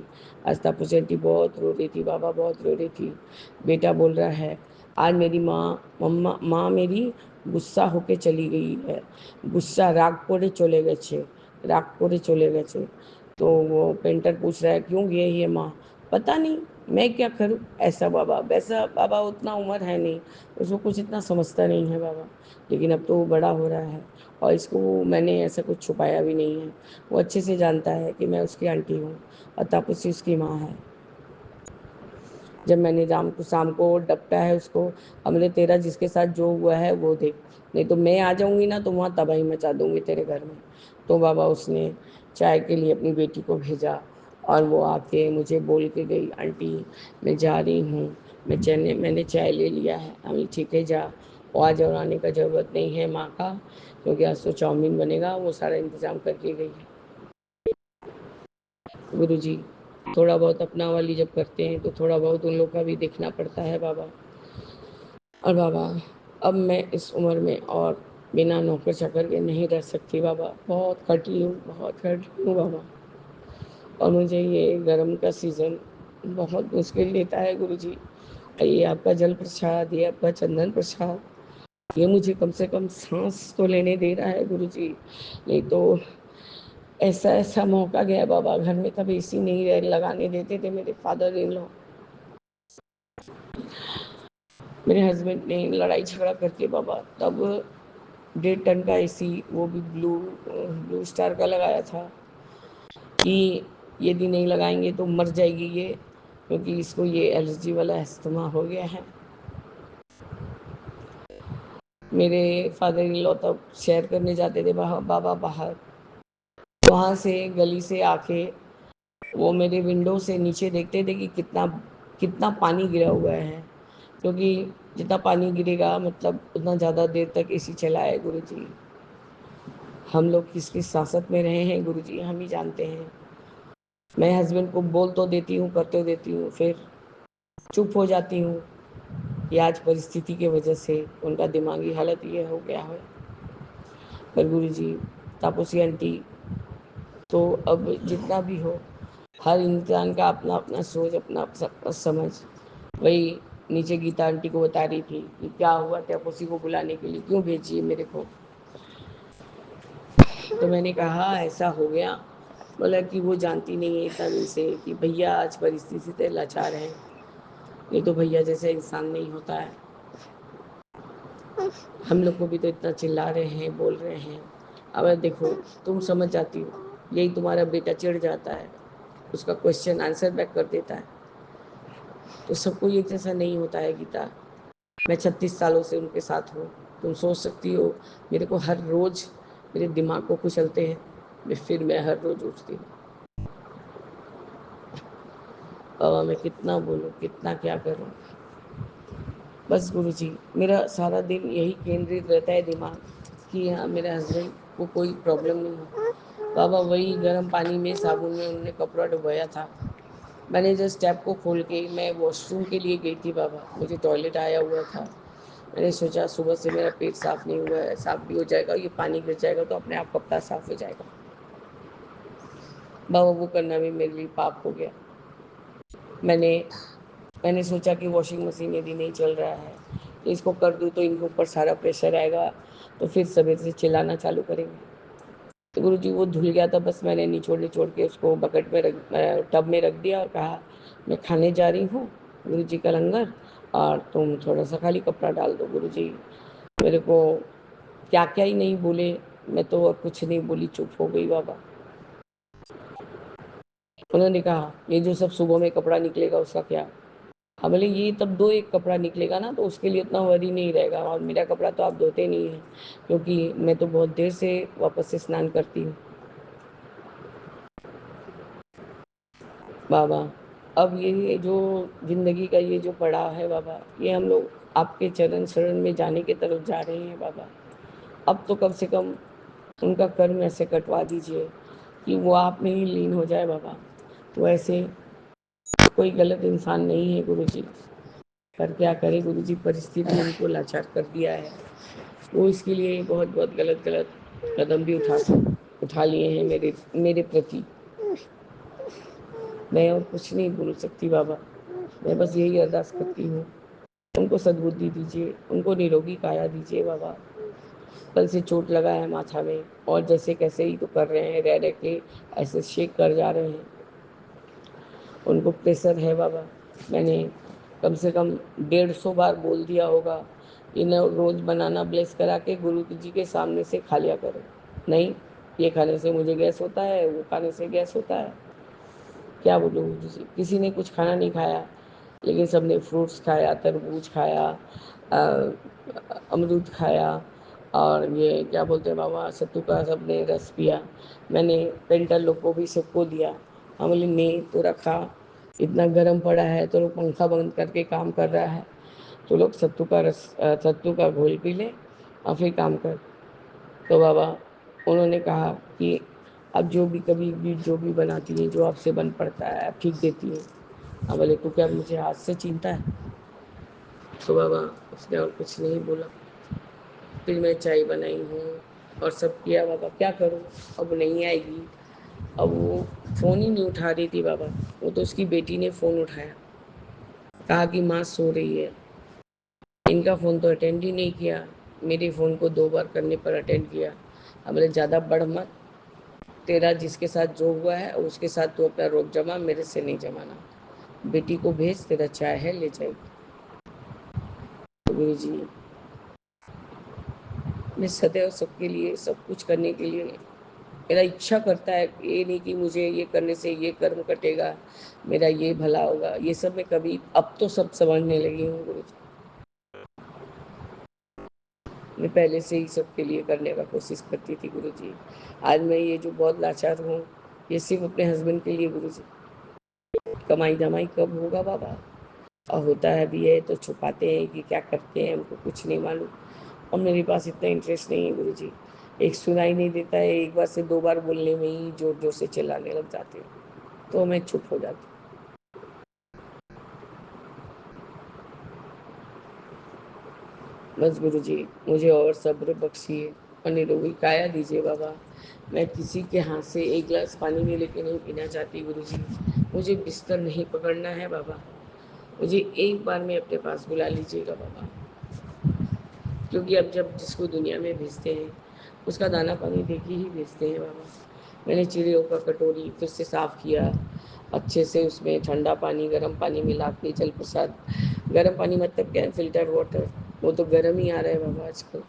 आज तापसी आंटी बहुत रो रही थी बाबा, बहुत रो रही थी। बेटा बोल रहा है आज मेरी माँ मेरी गुस्सा होके चली गई है, गुस्सा राग করে चले गए, राग করে चले गए। तो वो पेंटर पूछ रहा है क्यों गए ये माँ, पता नहीं, मैं क्या करूँ। ऐसा बाबा वैसा बाबा, उतना उम्र है नहीं, उसको कुछ इतना समझता नहीं है बाबा। लेकिन अब तो वो बड़ा हो रहा है और इसको मैंने ऐसा कुछ छुपाया भी नहीं है। वो अच्छे से जानता है कि मैं उसकी आंटी हूँ और तापसी उसकी माँ है। जब मैंने राम को शाम को डपटा है उसको, अब मेरे तेरा जिसके साथ जो हुआ है वो देख, नहीं तो मैं आ जाऊंगी ना तो वहाँ तबाही मचा दूंगी तेरे घर में। तो बाबा उसने चाय के लिए अपनी बेटी को भेजा और वो आके मुझे बोल के गई, आंटी मैं जा रही हूँ, मैंने चाय ले लिया है। अभी ठीक है जा, वो आज और आने का ज़रूरत नहीं है माँ का, क्योंकि आज तो चाउमीन बनेगा, वो सारा इंतज़ाम करके गई है। गुरु जी थोड़ा बहुत अपना वाली जब करते हैं तो थोड़ा बहुत उन लोग का भी देखना पड़ता है बाबा। और बाबा अब मैं इस उम्र में और बिना नौकर चाकर के नहीं रह सकती बाबा, बहुत खटी हूँ, बहुत खटी हूँ बाबा। और मुझे ये गर्म का सीज़न बहुत मुश्किल देता है गुरु जी। ये आपका जल प्रसाद, ये आपका चंदन प्रसाद, ये मुझे कम से कम सांस तो लेने दे रहा है गुरु जी। नहीं तो ऐसा ऐसा मौका गया बाबा, घर में तब एसी नहीं रह लगाने देते थे मेरे फादर इन लॉ। मेरे हस्बैंड ने लड़ाई झगड़ा करके बाबा तब 1.5 टन का एसी, वो भी ब्लू स्टार का लगाया था कि यदि नहीं लगाएंगे तो मर जाएगी ये, क्योंकि इसको ये एलर्जी वाला अस्थमा हो गया है। मेरे फादर इन लॉ तब शेयर करने जाते थे बाबा बाहर, वहाँ से गली से आके वो मेरे विंडो से नीचे देखते थे कि कितना कितना पानी गिरा हुआ है, क्योंकि जितना पानी गिरेगा मतलब उतना ज़्यादा देर तक एसी चला है गुरु जी। हम लोग किस किस सासत में रहे हैं गुरु जी, हम ही जानते हैं। मैं हस्बैंड को बोल तो देती हूँ, कर तो देती हूँ, फिर चुप हो जाती हूँ। ये आज परिस्थिति की वजह से उनका दिमागी हालत ये हो गया है। पर गुरु जी तापसी आंटी, तो अब जितना भी हो, हर इंसान का अपना अपना सोच, अपना अपना समझ। वही नीचे गीता आंटी को बता रही थी कि क्या हुआ तापसी को बुलाने के लिए क्यों भेजिए मेरे को। तो मैंने कहा ऐसा हो गया, बोला कि वो जानती नहीं है इतना दिन से कि भैया आज परिस्थिति से लाचार है, नहीं तो भैया जैसे इंसान नहीं होता है। हम लोग को भी तो इतना चिल्ला रहे हैं, बोल रहे हैं। अब देखो तुम समझ जाती हो, यही तुम्हारा बेटा चिढ़ जाता है, उसका क्वेश्चन आंसर बैक कर देता है। तो सबको एक जैसा नहीं होता है गीता। मैं 36 सालों से उनके साथ हूँ। तुम सोच सकती हो मेरे को हर रोज़ मेरे दिमाग को कुचलते हैं, फिर मैं हर रोज़ उठती हूँ। बाबा मैं कितना बोलूँ, कितना क्या करूँ। बस गुरु जी मेरा सारा दिन यही केंद्रित रहता है दिमाग कि हाँ मेरे हस्बैंड को कोई प्रॉब्लम नहीं हो। बाबा वही गर्म पानी में साबुन में उन्होंने कपड़ा डुबाया था, मैंने जस्ट टैप को खोल के मैं वॉशरूम के लिए गई थी बाबा, मुझे टॉयलेट आया हुआ था। मैंने सोचा सुबह से मेरा पेट साफ़ नहीं हुआ है, साफ़ भी हो जाएगा, ये पानी गिर जाएगा तो अपने आप कपड़ा साफ़ हो जाएगा। बाबा वो करना भी मेरे लिए पाप हो गया। मैंने मैंने सोचा कि वॉशिंग मशीन यदि नहीं चल रहा है तो इसको कर दूँ तो इनके ऊपर सारा प्रेशर आएगा, तो फिर सवेरे से चिल्लाना चालू करेंगे। तो गुरुजी वो धुल गया था, बस मैंने निचोड़ के उसको बकेट में टब में रख दिया और कहा मैं खाने जा रही हूँ गुरुजी का लंगर, और तुम थोड़ा सा खाली कपड़ा डाल दो। गुरुजी मेरे को क्या क्या ही नहीं बोले, मैं तो और कुछ नहीं बोली, चुप हो गई बाबा। उन्होंने कहा ये जो सब सुबह में कपड़ा निकलेगा उसका क्या? हाँ बोले ये तब दो एक कपड़ा निकलेगा ना तो उसके लिए उतना वरी नहीं रहेगा, और मेरा कपड़ा तो आप धोते नहीं हैं क्योंकि मैं तो बहुत देर से वापस से स्नान करती हूँ। बाबा अब ये जो जिंदगी का ये जो पड़ाव है बाबा, ये हम लोग आपके चरण शरण में जाने की तरफ जा रहे हैं बाबा। अब तो कम से कम उनका कर्म ऐसे कटवा दीजिए कि वो आप में ही लीन हो जाए बाबा। वो ऐसे कोई गलत इंसान नहीं है गुरुजी, पर क्या करे गुरुजी, परिस्थिति ने उनको लाचार कर दिया है। वो इसके लिए बहुत बहुत गलत गलत कदम भी उठा लिए हैं मेरे मेरे प्रति। मैं और कुछ नहीं बोल सकती बाबा, मैं बस यही अरदास करती हूँ उनको सद्बुद्धि दीजिए, उनको निरोगी काया दीजिए बाबा। कल से चोट लगा है माथा में और जैसे कैसे ही तो कर रहे हैं, रह रह के ऐसे शेक कर जा रहे हैं। उनको प्रेशर है बाबा। मैंने कम से कम 150 बार बोल दिया होगा, इन्हें रोज़ बनाना ब्लेस करा के गुरु जी के सामने से खा लिया करो। नहीं, ये खाने से मुझे गैस होता है, वो खाने से गैस होता है। क्या बोलूँ गुरु जी, किसी ने कुछ खाना नहीं खाया, लेकिन सबने फ्रूट्स खाया, तरबूज खाया, अमरूद खाया, और ये क्या बोलते हैं बाबा, सत्तू का सबने रस पिया। मैंने पेंटर लोग को भी सबको दिया। हम बोले नहीं तो रखा, इतना गर्म पड़ा है तो लोग पंखा बंद करके काम कर रहा है, तो लोग सत्तू का रस सत्तू का घोल पी ले और फिर काम कर। तो बाबा उन्होंने कहा कि अब जो भी कभी भी जो भी बनाती है, जो आपसे बन पड़ता है आप ठीक देती हैं। हम बोले तो क्या मुझे हाथ से चिंता है? तो बाबा उसने और कुछ नहीं बोला। फिर मैं चाय बनाई हूँ और सब किया बाबा, क्या करूँ, अब नहीं आएगी। अब वो फ़ोन ही नहीं उठा रही थी बाबा। वो तो उसकी बेटी ने फ़ोन उठाया, कहा कि माँ सो रही है। इनका फ़ोन तो अटेंड ही नहीं किया, मेरे फ़ोन को 2 बार करने पर अटेंड किया। अब बोले ज़्यादा बढ़ मत, तेरा जिसके साथ जो हुआ है उसके साथ तू अपना रोक जमा, मेरे से नहीं जमाना। बेटी को भेज, तेरा चाय है ले जाएगी। तो गुरु जी मैं सदैव सबके लिए सब कुछ करने के लिए, मेरा इच्छा करता है, ये नहीं कि मुझे ये करने से ये कर्म कटेगा, मेरा ये भला होगा, ये सब मैं कभी अब तो सब समझने लगी हूँ गुरु जी। मैं पहले से ही सबके लिए करने का कोशिश करती थी गुरु जी। आज मैं ये जो बहुत लाचार हूँ, ये सिर्फ अपने हस्बैंड के लिए गुरु जी। कमाई धमाई कब होगा बाबा, और होता है भी है तो छुपाते हैं कि क्या करते हैं, हमको कुछ नहीं मालूम। और मेरे पास इतना इंटरेस्ट नहीं है गुरु जी। एक सुनाई नहीं देता है, एक बार से 2 बार बोलने में ही जोर जोर से चिल्लाने लग जाते हैं, तो मैं चुप हो जाती हूँ। बस गुरु जी मुझे और सब्र बख्शिए और निरोगी काया दीजिए बाबा। मैं किसी के हाथ से एक गिलास पानी भी लेके नहीं पीना चाहती गुरु जी। मुझे बिस्तर नहीं पकड़ना है बाबा, मुझे एक बार में अपने पास बुला लीजिएगा बाबा। क्योंकि अब जब जिसको दुनिया में भेजते हैं उसका दाना पानी दे के ही भेजते हैं बाबा। मैंने चिड़ियों का कटोरी फिर से साफ़ किया अच्छे से, उसमें ठंडा पानी गर्म पानी मिला के जल प्रसाद, गर्म पानी मतलब क्या है, फिल्टर वाटर, वो तो गर्म ही आ रहा है बाबा आजकल,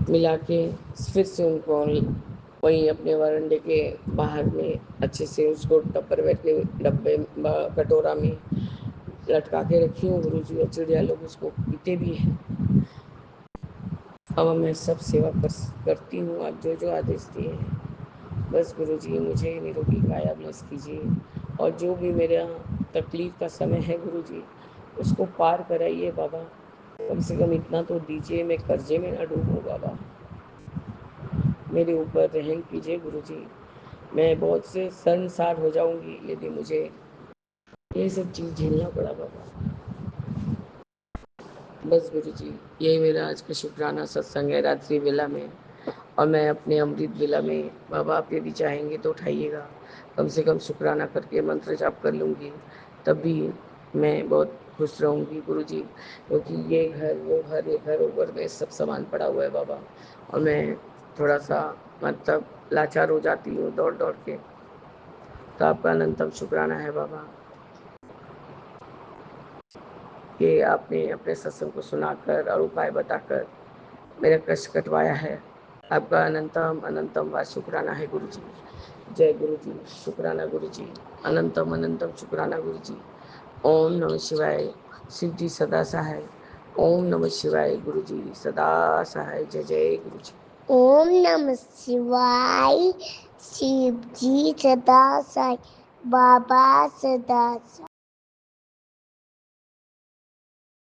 मिला के फिर से उनको वहीं अपने वरांडे के बाहर में अच्छे से उसको टपरवेयर के डब्बे कटोरा में लटका के रखी हूँ गुरु जी, और चिड़िया लोग उसको पीते भी हैं। अब मैं सब सेवा करती हूँ, आप जो जो आदेश दिए हैं। बस गुरु जी मुझे निरोगी काया ब्लेस कीजिए, और जो भी मेरा तकलीफ़ का समय है गुरु जी उसको पार कराइए बाबा। कम से कम इतना तो दीजिए, मैं कर्जे में ना डूबूँ बाबा। मेरे ऊपर रहम कीजिए गुरु जी। मैं बहुत से शर्मसार हो जाऊंगी यदि मुझे ये सब चीज़ झेलना पड़ा बाबा। बस गुरु जी यही मेरा आज का शुक्राना सत्संग है रात्रि वेला में, और मैं अपने अमृत वेला में बाबा आप यदि चाहेंगे तो उठाइएगा, कम से कम शुक्राना करके मंत्र जाप कर लूँगी। तभी मैं बहुत खुश रहूँगी गुरुजी, क्योंकि ये घर वो घर ये घर ऊपर में सब सामान पड़ा हुआ है बाबा, और मैं थोड़ा सा मतलब लाचार हो जाती हूँ दौड़ दौड़ के। तो आपका अनंतम शुक्राना है बाबा कि आपने अपने सत्संग को सुनाकर और उपाय बताकर मेरा कष्ट कटवाया है। आपका अनंतम अनंतम वार शुक्राना है गुरु जी। जय गुरु जी, शुक्राना गुरु जी, अनंतम अनंतम शुक्राना गुरु जी। ओम नमः शिवाय, शिव जी सदा सहाय। ओम नमः शिवाय, गुरु जी सदा सहाय। जय जय गुरु जी। ओम नमः शिवाय, शिव जी सदा सहाय, बाबा सदा सहाय।